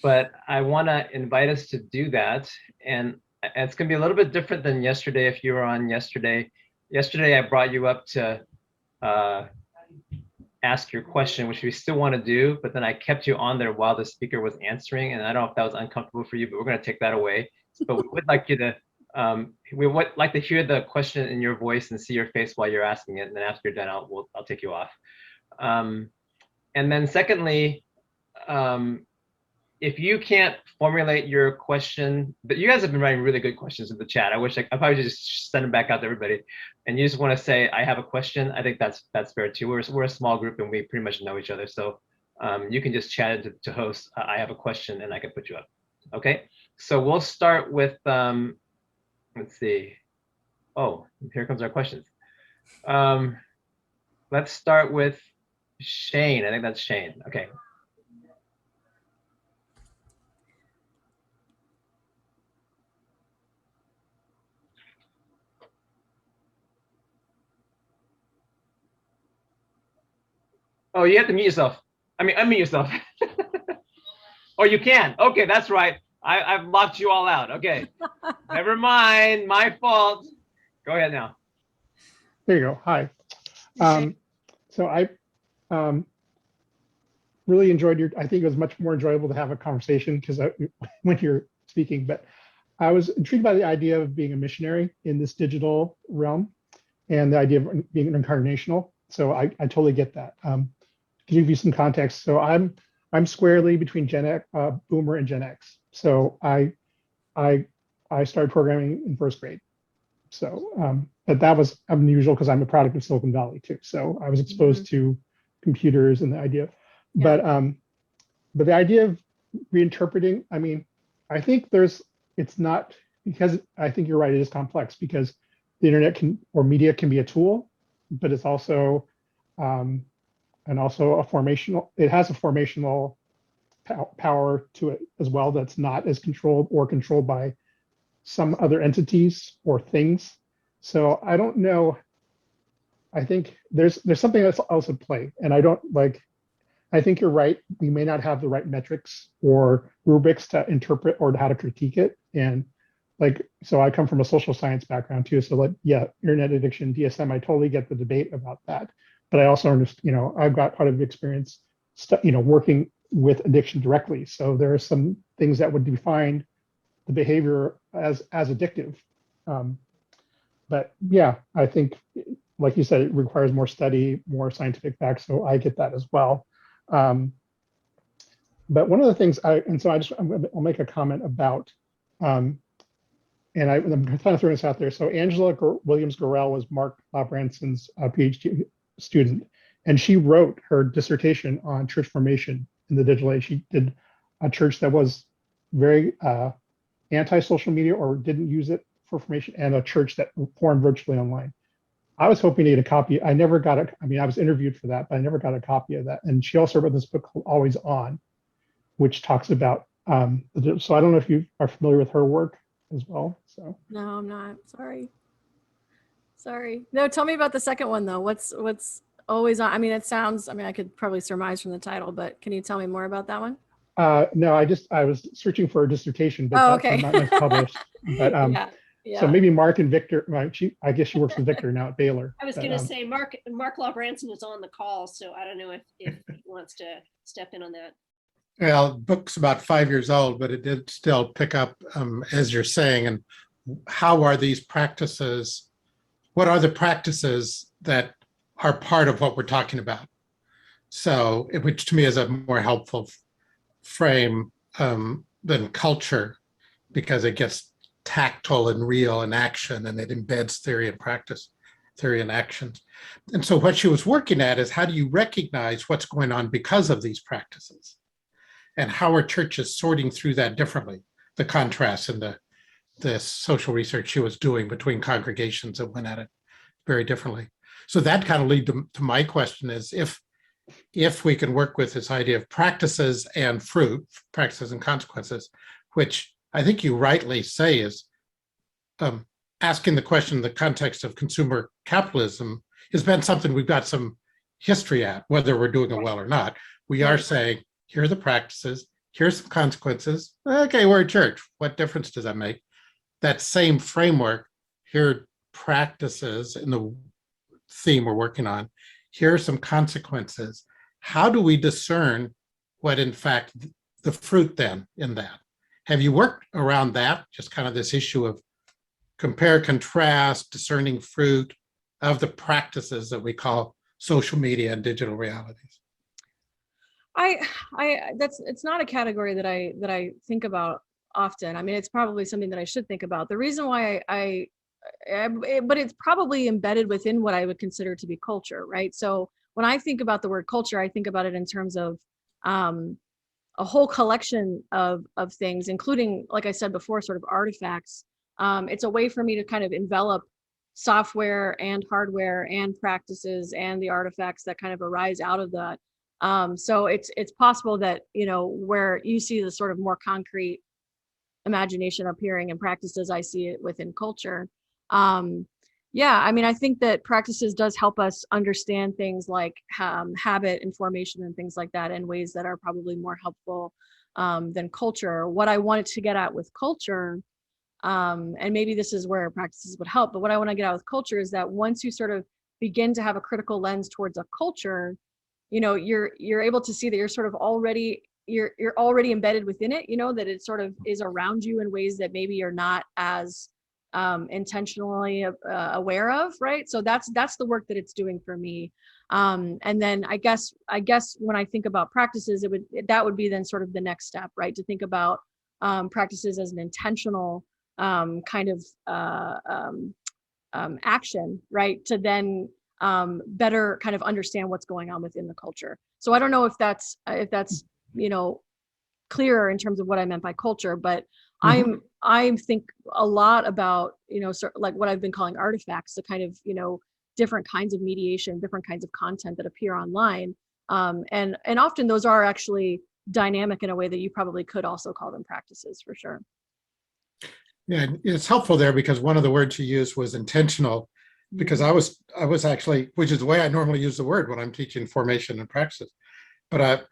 but I want to invite us to do that. And it's going to be a little bit different than yesterday. If you were on yesterday, I brought you up to ask your question, which we still want to do, but then I kept you on there while the speaker was answering. And I don't know if that was uncomfortable for you, but we're going to take that away. But we would like you to, we would like to hear the question in your voice and see your face while you're asking it. And then after you're done, I'll take you off. And then secondly, if you can't formulate your question, but you guys have been writing really good questions in the chat. I wish I probably just send them back out to everybody. And you just want to say, I have a question. I think that's fair too. We're a small group and we pretty much know each other. So you can just chat to host, I have a question, and I can put you up. Okay, so we'll start with, let's see. Oh, here comes our questions. Let's start with Shane. I think that's Shane. Okay. Oh, you have to mute yourself. I mean, unmute yourself. Oh, you can. Okay, that's right. I've locked you all out. Okay. Never mind. My fault. Go ahead now. There you go. Hi. So I really enjoyed I think it was much more enjoyable to have a conversation because when you're speaking, but I was intrigued by the idea of being a missionary in this digital realm and the idea of being incarnational. So I totally get that. To give you some context, so I'm squarely between Gen X, Boomer and Gen X. So I started programming in first grade. So, but that was unusual because I'm a product of Silicon Valley too. So I was exposed to computers and the idea, but the idea of reinterpreting, I mean, I think it's not, because I think you're right, it is complex because the internet or media can be a tool, but it's also and also it has a formational power to it as well that's not as controlled by some other entities or things. So I don't know. I think there's something that's else at play, and I think you're right. We may not have the right metrics or rubrics to interpret or how to critique it. And so I come from a social science background too. So yeah, internet addiction, DSM, I totally get the debate about that. But I also understand, I've got quite a bit of experience, working with addiction directly. So there are some things that would define the behavior as addictive. But yeah, I think, like you said, it requires more study, more scientific facts. So I get that as well. But one of the things I'll make a comment about, and I'm kind of throwing this out there. So Angela Williams-Gorell was Mark LaBranson's PhD student, and she wrote her dissertation on church formation in the digital age. She did a church that was very anti-social media or didn't use it for formation, and a church that formed virtually online. I was hoping to get a copy. I never got it. I mean, I was interviewed for that, but I never got a copy of that. And she also wrote this book called Always On, which talks about, so I don't know if you are familiar with her work as well. So No, I'm not. Sorry. No, tell me about the second one though. What's Always On? I mean, I could probably surmise from the title, but can you tell me more about that one? no, I was searching for a dissertation, but okay. not much published. But yeah. So maybe Mark and Victor. Well, I guess she works with Victor now at Baylor. I was going to say Mark LaBranson is on the call, so I don't know if he wants to step in on that. Well, the book's about 5 years old, but it did still pick up, as you're saying. And how are these practices? What are the practices that are part of what we're talking about? So, which to me is a more helpful frame than culture, because it gets tactile and real and action, and it embeds theory and practice, theory and actions. And so what she was working at is, how do you recognize what's going on because of these practices? And how are churches sorting through that differently? The contrast and the social research she was doing between congregations that went at it very differently. So that kind of lead to my question is, if we can work with this idea of practices and fruit, practices and consequences, which I think you rightly say is asking the question in the context of consumer capitalism has been something we've got some history at, whether we're doing it well or not. We are saying, here are the practices, here's some consequences. Okay, we're a church. What difference does that make? That same framework, here are practices in the theme we're working on. Here are some consequences. How do we discern what, in fact, the fruit then in that? Have you worked around that? Just kind of this issue of compare, contrast, discerning fruit of the practices that we call social media and digital realities. It's not a category that I think about often. I mean, it's probably something that I should think about. The reason why but it's probably embedded within what I would consider to be culture, right? So when I think about the word culture, I think about it in terms of a whole collection of things, including, like I said before, sort of artifacts. It's a way for me to kind of envelop software and hardware and practices and the artifacts that kind of arise out of that. So it's possible that, where you see the sort of more concrete imagination appearing in practices, I see it within culture. Yeah, I mean, I think that practices does help us understand things like habit and formation and things like that in ways that are probably more helpful than culture. What I wanted to get at with culture, and maybe this is where practices would help, but what I want to get at with culture is that once you sort of begin to have a critical lens towards a culture, you're able to see that you're sort of already embedded within it, that it sort of is around you in ways that maybe you're not as intentionally aware of, right? So that's the work that it's doing for me. And then I guess when I think about practices, that would be then sort of the next step, right? To think about practices as an intentional kind of action, right? To then better kind of understand what's going on within the culture. So I don't know if that's clearer in terms of what I meant by culture, but I think a lot about, sort of like what I've been calling artifacts, the kind of, different kinds of mediation, different kinds of content that appear online. And often those are actually dynamic in a way that you probably could also call them practices for sure. Yeah, it's helpful there because one of the words you used was intentional, because I was actually, which is the way I normally use the word when I'm teaching formation and practices. But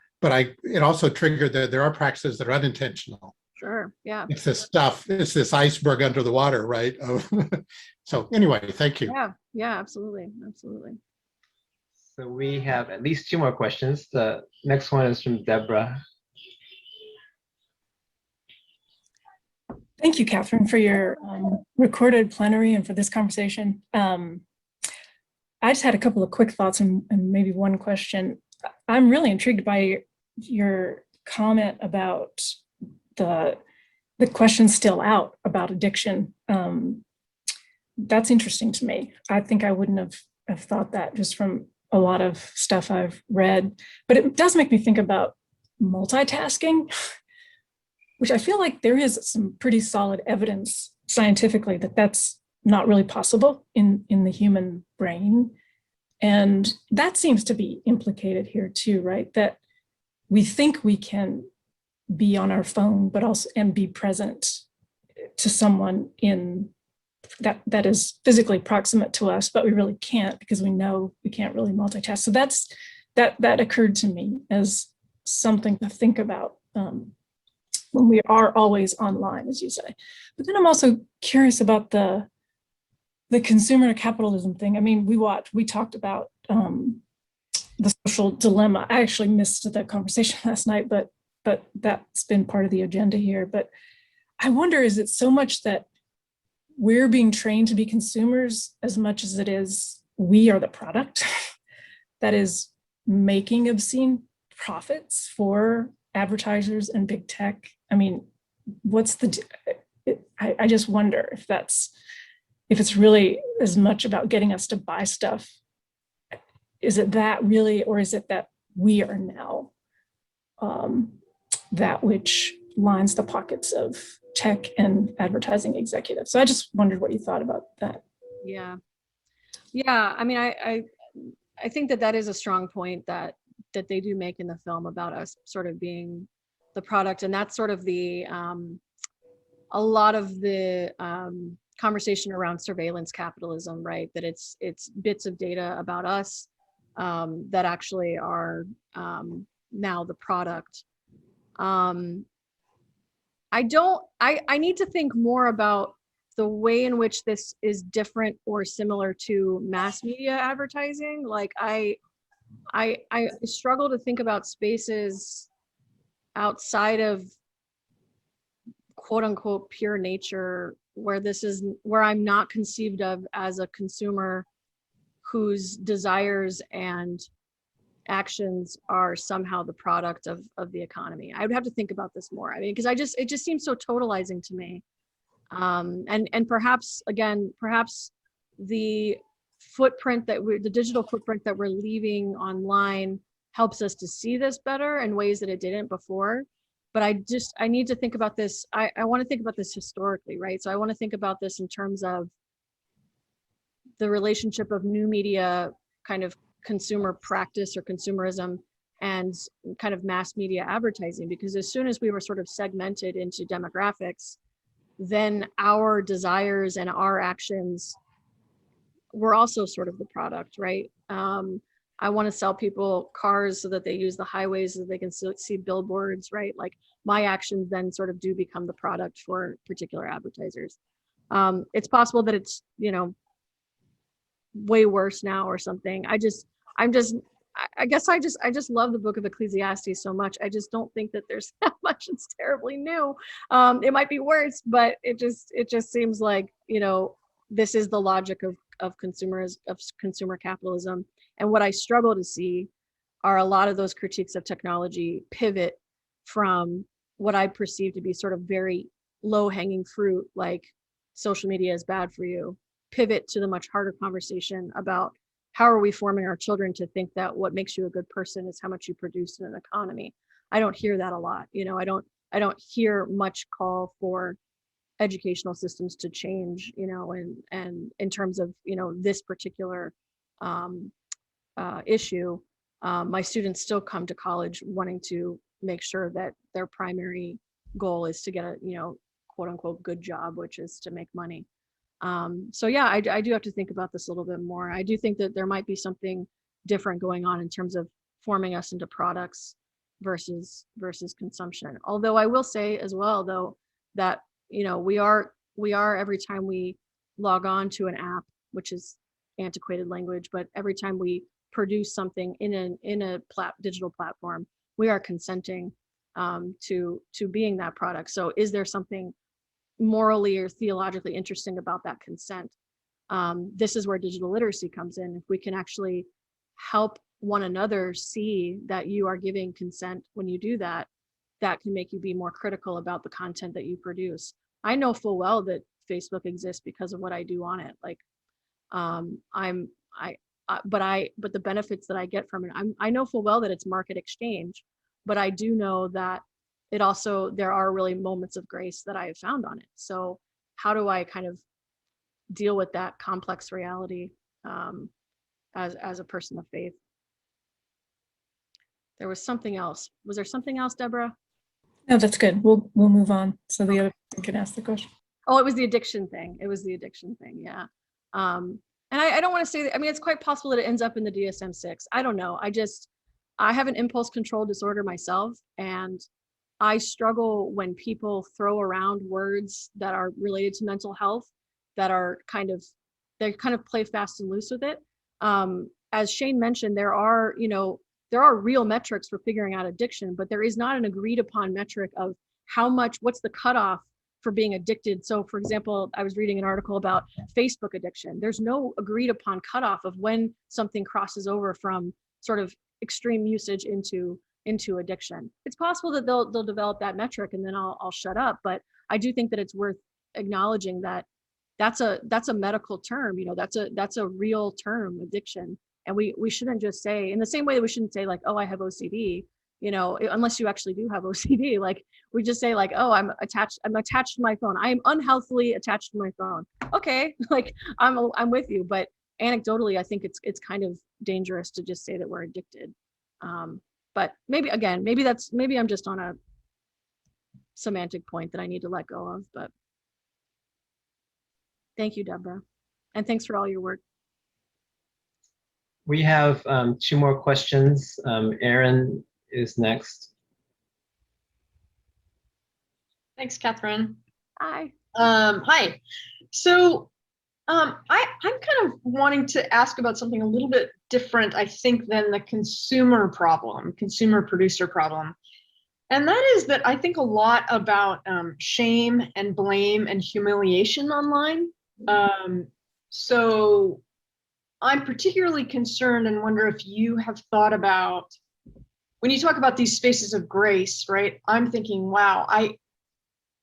it also triggered that there are practices that are unintentional. Sure. Yeah. It's this stuff, it's this iceberg under the water, right? So anyway, thank you. Yeah. Yeah, absolutely. Absolutely. So we have at least 2 more questions. The next one is from Deborah. Thank you, Catherine, for your recorded plenary and for this conversation. I just had a couple of quick thoughts and maybe one question. I'm really intrigued by your comment about the question still out about addiction. That's interesting to me. I think I wouldn't have thought that just from a lot of stuff I've read, but it does make me think about multitasking, which I feel like there is some pretty solid evidence scientifically that that's not really possible in the human brain. And that seems to be implicated here too, right? That we think we can be on our phone, but also and be present to someone in that is physically proximate to us, but we really can't because we know we can't really multitask. So that occurred to me as something to think about when we are always online, as you say. But then I'm also curious about the consumer capitalism thing. I mean, we talked about the social dilemma. I actually missed the conversation last night, but that's been part of the agenda here. But I wonder, is it so much that we're being trained to be consumers as much as it is we are the product that is making obscene profits for advertisers and big tech? I mean, I just wonder if it's really as much about getting us to buy stuff. Is it that really, or is it that we are now that which lines the pockets of tech and advertising executives? So I just wondered what you thought about that. Yeah. Yeah. I mean, I think that is a strong point that they do make in the film about us sort of being the product. And that's sort of a lot of the conversation around surveillance capitalism, right? That it's bits of data about us that actually are now the product. I need to think more about the way in which this is different or similar to mass media advertising. Like I struggle to think about spaces outside of quote unquote pure nature where I'm not conceived of as a consumer whose desires and actions are somehow the product of the economy. I would have to think about this more. I mean, because it just seems so totalizing to me. And perhaps the digital footprint that we're leaving online helps us to see this better in ways that it didn't before. But I need to think about this. I want to think about this historically, right? So I want to think about this in terms of the relationship of new media kind of consumer practice or consumerism and kind of mass media advertising, because as soon as we were sort of segmented into demographics, then our desires and our actions were also sort of the product, right? I want to sell people cars so that they use the highways so that they can see billboards, right? Like my actions then sort of do become the product for particular advertisers. It's possible that it's, way worse now or something. I guess I just love the book of Ecclesiastes so much. I just don't think that there's that much that's terribly new. It might be worse, but it just seems like, this is the logic of consumer capitalism. And what I struggle to see are a lot of those critiques of technology pivot from what I perceive to be sort of very low-hanging fruit, like social media is bad for you, pivot to the much harder conversation about how are we forming our children to think that what makes you a good person is how much you produce in an economy. I don't hear that a lot. I don't hear much call for educational systems to change, and in terms of, this particular issue, my students still come to college wanting to make sure that their primary goal is to get a, quote unquote, good job, which is to make money. So yeah, I do have to think about this a little bit more. I do think that there might be something different going on in terms of forming us into products versus consumption. Although I will say as well, though, that we are every time we log on to an app, which is antiquated language, but every time we produce something in a digital platform, we are consenting to being that product. So is there something morally or theologically interesting about that consent? This is where digital literacy comes in. If we can actually help one another see that you are giving consent when you do that, that can make you be more critical about the content that you produce. I know full well that Facebook exists because of what I do on it. Like, but the benefits that I get from it, I know full well that it's market exchange, but I do know that there are really moments of grace that I have found on it. So how do I kind of deal with that complex reality as a person of faith? There was something else. Was there something else, Deborah? No, that's good. We'll move on so the other person can ask the question. Oh, it was the addiction thing. Yeah. And I don't want to say that, I mean, it's quite possible that it ends up in the DSM-6. I don't know. I have an impulse control disorder myself, and I struggle when people throw around words that are related to mental health that are they kind of play fast and loose with it. As Shane mentioned, there are real metrics for figuring out addiction, but there is not an agreed upon metric of what's the cutoff for being addicted. So for example, I was reading an article about Facebook addiction. There's no agreed upon cutoff of when something crosses over from sort of extreme usage into addiction. It's possible that they'll develop that metric and then I'll shut up. But I do think that it's worth acknowledging that that's a medical term, that's a real term, addiction. And we shouldn't just say, in the same way that we shouldn't say like, oh, I have OCD, unless you actually do have OCD, like we just say like, oh, I'm attached to my phone. I am unhealthily attached to my phone. Okay, like I'm with you, but anecdotally, I think it's kind of dangerous to just say that we're addicted. But maybe I'm just on a semantic point that I need to let go of. But thank you, Deborah, and thanks for all your work. We have 2 more questions. Erin is next. Thanks, Catherine. Hi. Hi. So I'm kind of wanting to ask about something a little bit different, I think, than the consumer producer problem. And that is that I think a lot about shame and blame and humiliation online. So I'm particularly concerned and wonder if you have thought about, when you talk about these spaces of grace, right? I'm thinking, wow,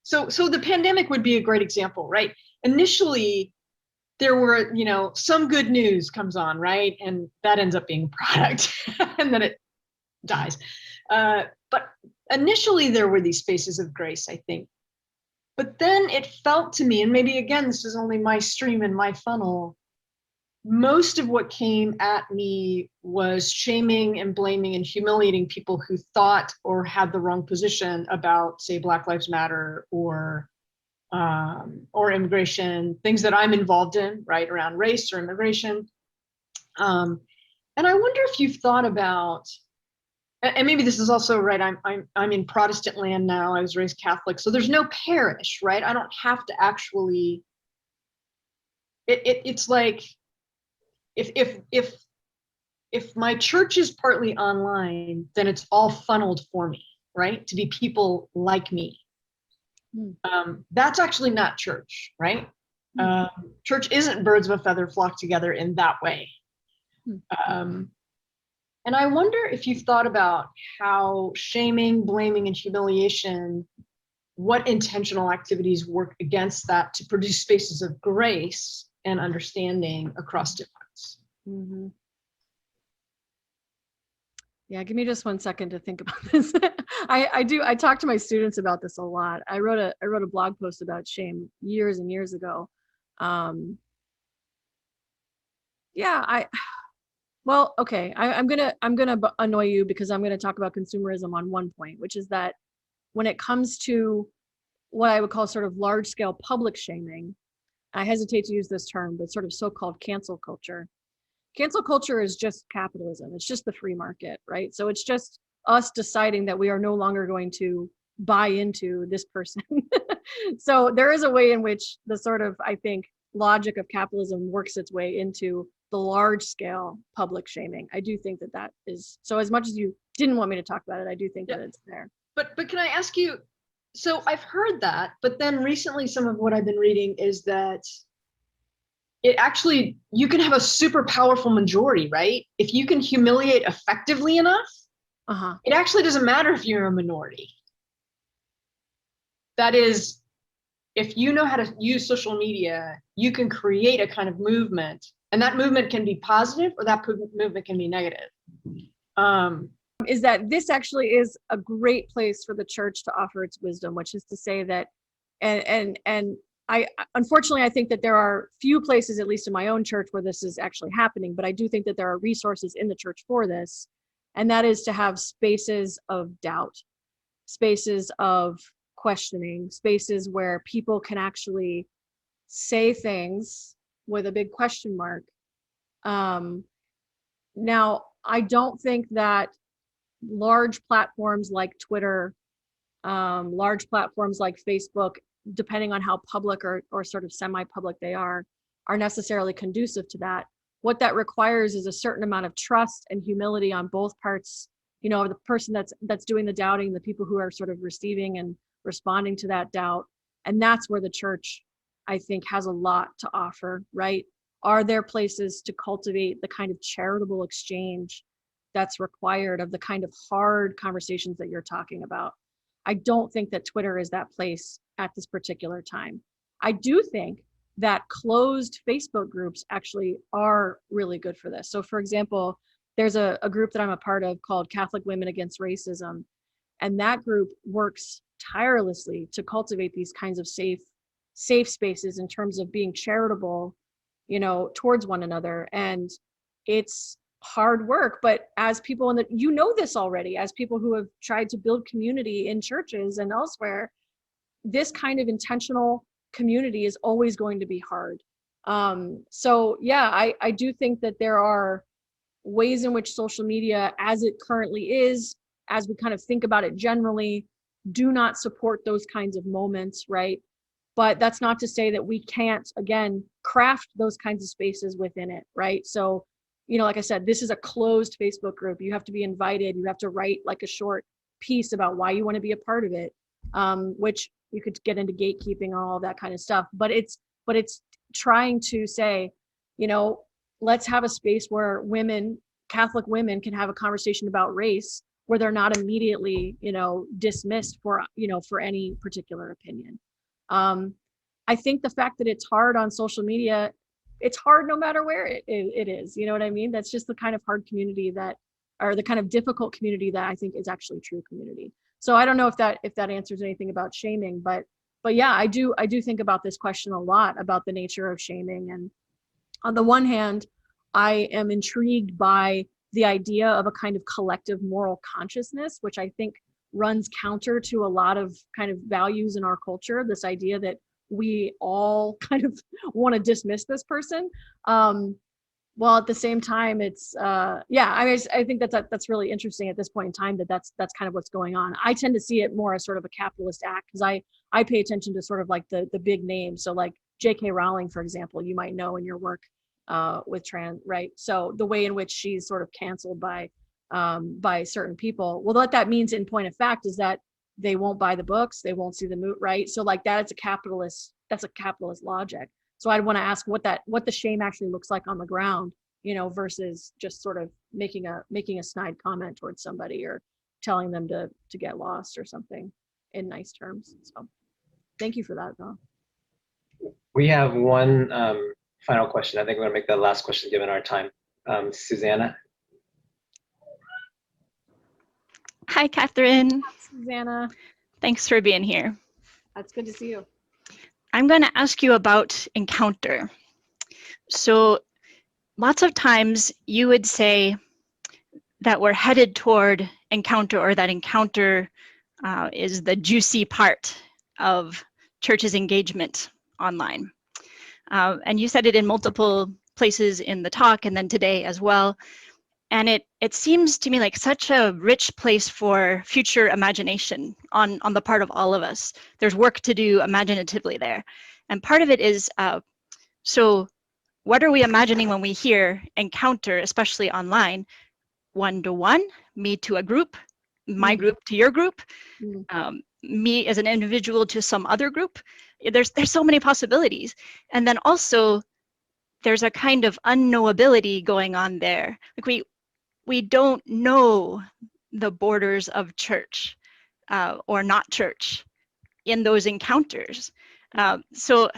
so the pandemic would be a great example, right? Initially, there were, some good news comes on, right? And that ends up being a product and then it dies. But initially there were these spaces of grace, I think. But then it felt to me, and maybe again, this is only my stream and my funnel, most of what came at me was shaming and blaming and humiliating people who thought or had the wrong position about, say, Black Lives Matter or immigration, things that I'm involved in, right, around race or immigration. And I wonder if you've thought about, and maybe this is also right, I'm in Protestant land now, I was raised Catholic, so there's no parish, right? I don't have to actually, it's like, if my church is partly online, then it's all funneled for me, right? To be people like me. That's actually not church, right? Church isn't birds of a feather flock together in that way. And I wonder if you've thought about how shaming, blaming, and humiliation, what intentional activities work against that to produce spaces of grace and understanding across difference. Mm-hmm. Yeah, give me just 1 second to think about this. I talk to my students about this a lot. I wrote a blog post about shame years and years ago. Yeah, Well, okay, I'm gonna annoy you because I'm gonna talk about consumerism on one point, which is that when it comes to what I would call sort of large scale public shaming, I hesitate to use this term, but sort of so-called cancel culture. Cancel culture is just capitalism. It's just the free market, right? So it's just us deciding that we are no longer going to buy into this person. So there is a way in which the sort of, I think, logic of capitalism works its way into the large scale public shaming. I do think that that is, so as much as you didn't want me to talk about it, I do think that it's there. But can I ask you, so I've heard that, but then recently some of what I've been reading is that it actually, you can have a super powerful majority, right? If you can humiliate effectively enough, it actually doesn't matter if you're a minority. That is, if you know how to use social media, you can create a kind of movement, and that movement can be positive or that movement can be negative. Is that this actually is a great place for the church to offer its wisdom, which is to say that, and I unfortunately, I think that there are few places, at least in my own church, where this is actually happening, but I do think that there are resources in the church for this, and that is to have spaces of doubt, spaces of questioning, spaces where people can actually say things with a big question mark. Now, I don't think that large platforms like Twitter, large platforms like Facebook, depending on how public or sort of semi-public they are necessarily conducive to that. What that requires is a certain amount of trust and humility on both parts, you know, the person that's doing the doubting, the people who are sort of receiving and responding to that doubt. And that's where the church, I think, has a lot to offer, right? Are there places to cultivate the kind of charitable exchange that's required of the kind of hard conversations that you're talking about? I don't think that Twitter is that place at this particular time. I do think that closed Facebook groups actually are really good for this. So for example, there's a group that I'm a part of called Catholic Women Against Racism. And that group works tirelessly to cultivate these kinds of safe spaces in terms of being charitable, you know, towards one another. And it's hard work, but as people in the, you know, this already, as people who have tried to build community in churches and elsewhere, this kind of intentional community is always going to be hard. So yeah, I do think that there are ways in which social media, as it currently is, as we kind of think about it generally, do not support those kinds of moments, right? But that's not to say that we can't, again, craft those kinds of spaces within it, right? So, you know, like I said, this is a closed Facebook group. You have to be invited. You have to write like a short piece about why you want to be a part of it, which you could get into gatekeeping and all that kind of stuff. But it's trying to say, you know, let's have a space where women, Catholic women, can have a conversation about race where they're not immediately, you know, dismissed for, you know, for any particular opinion. I think the fact that it's hard on social media, it's hard no matter where it is, you know what I mean? That's just the kind of hard community that, or the kind of difficult community that I think is actually true community. So I don't know if that answers anything about shaming, but yeah, I do think about this question a lot, about the nature of shaming. And on the one hand, I am intrigued by the idea of a kind of collective moral consciousness, which I think runs counter to a lot of kind of values in our culture, this idea that we all kind of want to dismiss this person. While at the same time, it's, yeah, I think that's really interesting at this point in time, that's kind of what's going on. I tend to see it more as sort of a capitalist act, because I pay attention to sort of like the big names. So like J.K. Rowling, for example, you might know in your work with trans, right? So the way in which she's sort of canceled by certain people, well, what that means in point of fact is that they won't buy the books, they won't see the movie, right? So like that's a capitalist logic. So I'd want to ask what the shame actually looks like on the ground, you know, versus just sort of making a snide comment towards somebody or telling them to get lost or something in nice terms. So thank you for that, though. We have one final question. I think we're gonna make that last question given our time. Susanna. Hi, Catherine. Susanna. Thanks for being here. That's good to see you. I'm going to ask you about encounter. So lots of times you would say that we're headed toward encounter, or that encounter is the juicy part of church's engagement online. And you said it in multiple places in the talk and then today as well. And it seems to me like such a rich place for future imagination on the part of all of us. There's work to do imaginatively there. And part of it is, so what are we imagining when we hear encounter, especially online? One-to-one, me to a group, my group to your group, me as an individual to some other group. There's so many possibilities. And then also there's a kind of unknowability going on there. Like we don't know the borders of church or not church in those encounters. So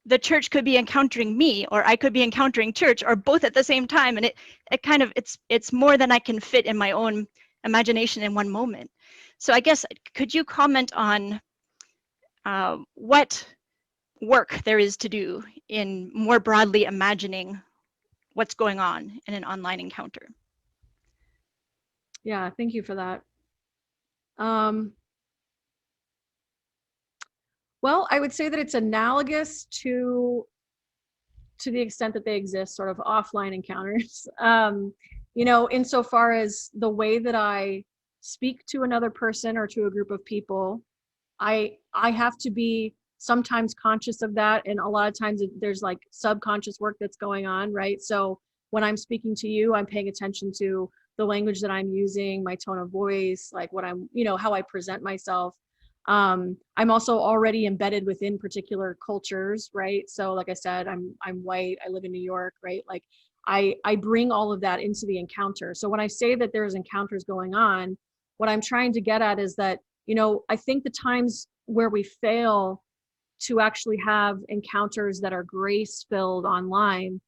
the church could be encountering me, or I could be encountering church, or both at the same time. And it kind of, it's more than I can fit in my own imagination in one moment. So I guess, could you comment on what work there is to do in more broadly imagining what's going on in an online encounter? Yeah, thank you for that. Well, I would say that it's analogous to the extent that they exist, sort of offline encounters. You know, insofar as the way that I speak to another person or to a group of people, I have to be sometimes conscious of that, and a lot of times there's like subconscious work that's going on, right? So when I'm speaking to you, I'm paying attention to the language that I'm using, my tone of voice, like what I'm, you know, how I present myself. I'm also already embedded within particular cultures, right? So like I said, I'm white, I live in New York, right? Like I bring all of that into the encounter. So when I say that there's encounters going on, what I'm trying to get at is that, you know, I think the times where we fail to actually have encounters that are grace-filled online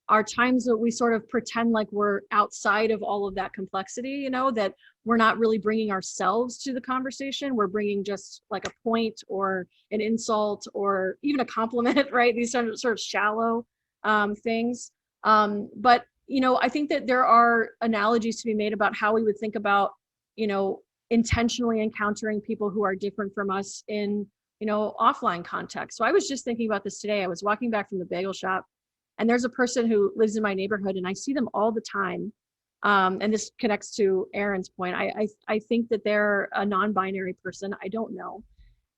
are times that we sort of pretend like we're outside of all of that complexity, you know, that we're not really bringing ourselves to the conversation. We're bringing just like a point or an insult or even a compliment, right? These sort of shallow things. But, you know, I think that there are analogies to be made about how we would think about, you know, intentionally encountering people who are different from us in, you know, offline context. So I was just thinking about this today. I was walking back from the bagel shop, and there's a person who lives in my neighborhood, and I see them all the time. And this connects to Aaron's point. I think that they're a non-binary person. I don't know.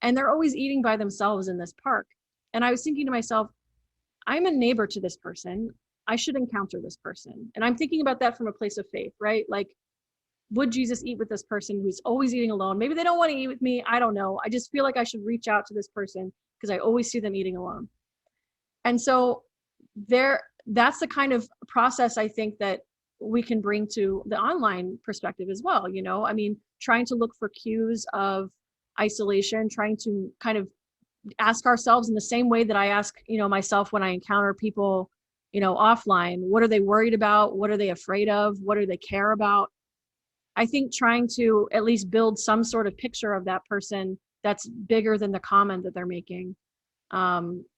And they're always eating by themselves in this park. And I was thinking to myself, I'm a neighbor to this person. I should encounter this person. And I'm thinking about that from a place of faith, right? Like, would Jesus eat with this person who's always eating alone? Maybe they don't want to eat with me. I don't know. I just feel like I should reach out to this person because I always see them eating alone. And so that's the kind of process I think that we can bring to the online perspective as well. You know, I mean, trying to look for cues of isolation, trying to kind of ask ourselves in the same way that I ask, you know, myself when I encounter people, you know, offline, what are they worried about? What are they afraid of? What do they care about? I think trying to at least build some sort of picture of that person that's bigger than the comment that they're making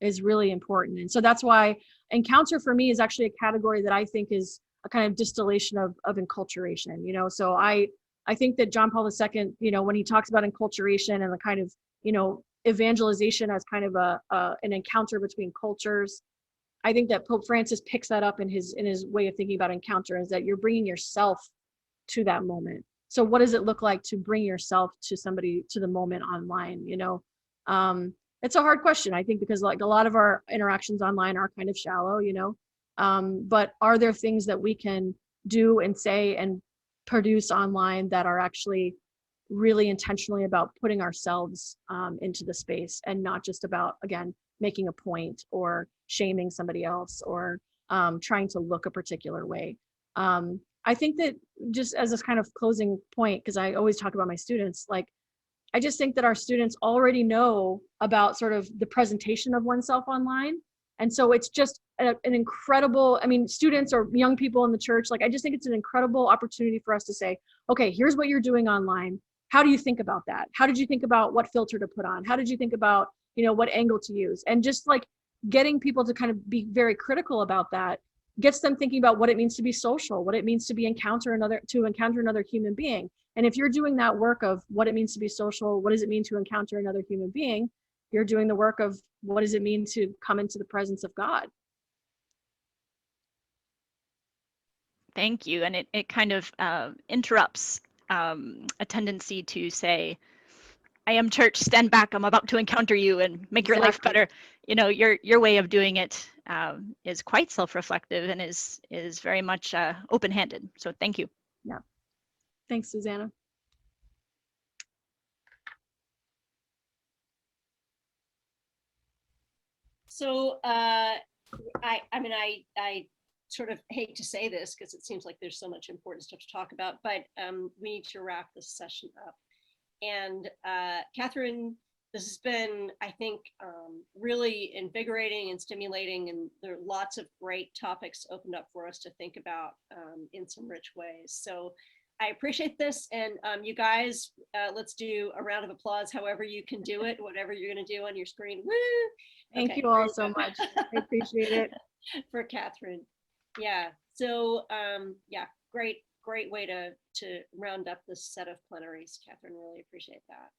is really important. And so that's why encounter for me is actually a category that I think is a kind of distillation of enculturation, you know. So I think that John Paul II, you know, when he talks about enculturation and the kind of, you know, evangelization as kind of an encounter between cultures, I think that Pope Francis picks that up in his way of thinking about encounter, is that you're bringing yourself to that moment. So what does it look like to bring yourself to somebody, to the moment online, you know? It's a hard question, I think, because like a lot of our interactions online are kind of shallow, you know, but are there things that we can do and say and produce online that are actually really intentionally about putting ourselves into the space, and not just about, again, making a point or shaming somebody else or trying to look a particular way. I think that, just as this kind of closing point, because I always talk about my students, like, I just think that our students already know about sort of the presentation of oneself online. And so it's just an incredible, I mean, students or young people in the church, like, I just think it's an incredible opportunity for us to say, okay, here's what you're doing online. How do you think about that? How did you think about what filter to put on? How did you think about, you know, what angle to use? And just like getting people to kind of be very critical about that gets them thinking about what it means to be social, what it means to encounter another human being. And if you're doing that work of what it means to be social, what does it mean to encounter another human being, you're doing the work of what does it mean to come into the presence of God. Thank you. And it kind of interrupts a tendency to say, I am church, stand back, I'm about to encounter you and make your life better. You know, your way of doing it is quite self-reflective and is very much open-handed. So thank you. Yeah. Thanks, Susanna. So I mean, I sort of hate to say this because it seems like there's so much important stuff to talk about, but we need to wrap this session up. And Katherine, this has been, I think, really invigorating and stimulating, and there are lots of great topics opened up for us to think about in some rich ways. So I appreciate this, and you guys, let's do a round of applause, however you can do it, whatever you're going to do on your screen. Woo! Thank Okay, you all so much. I appreciate it. For Katherine. Yeah. So yeah, great way to round up this set of plenaries, Katherine. Really appreciate that.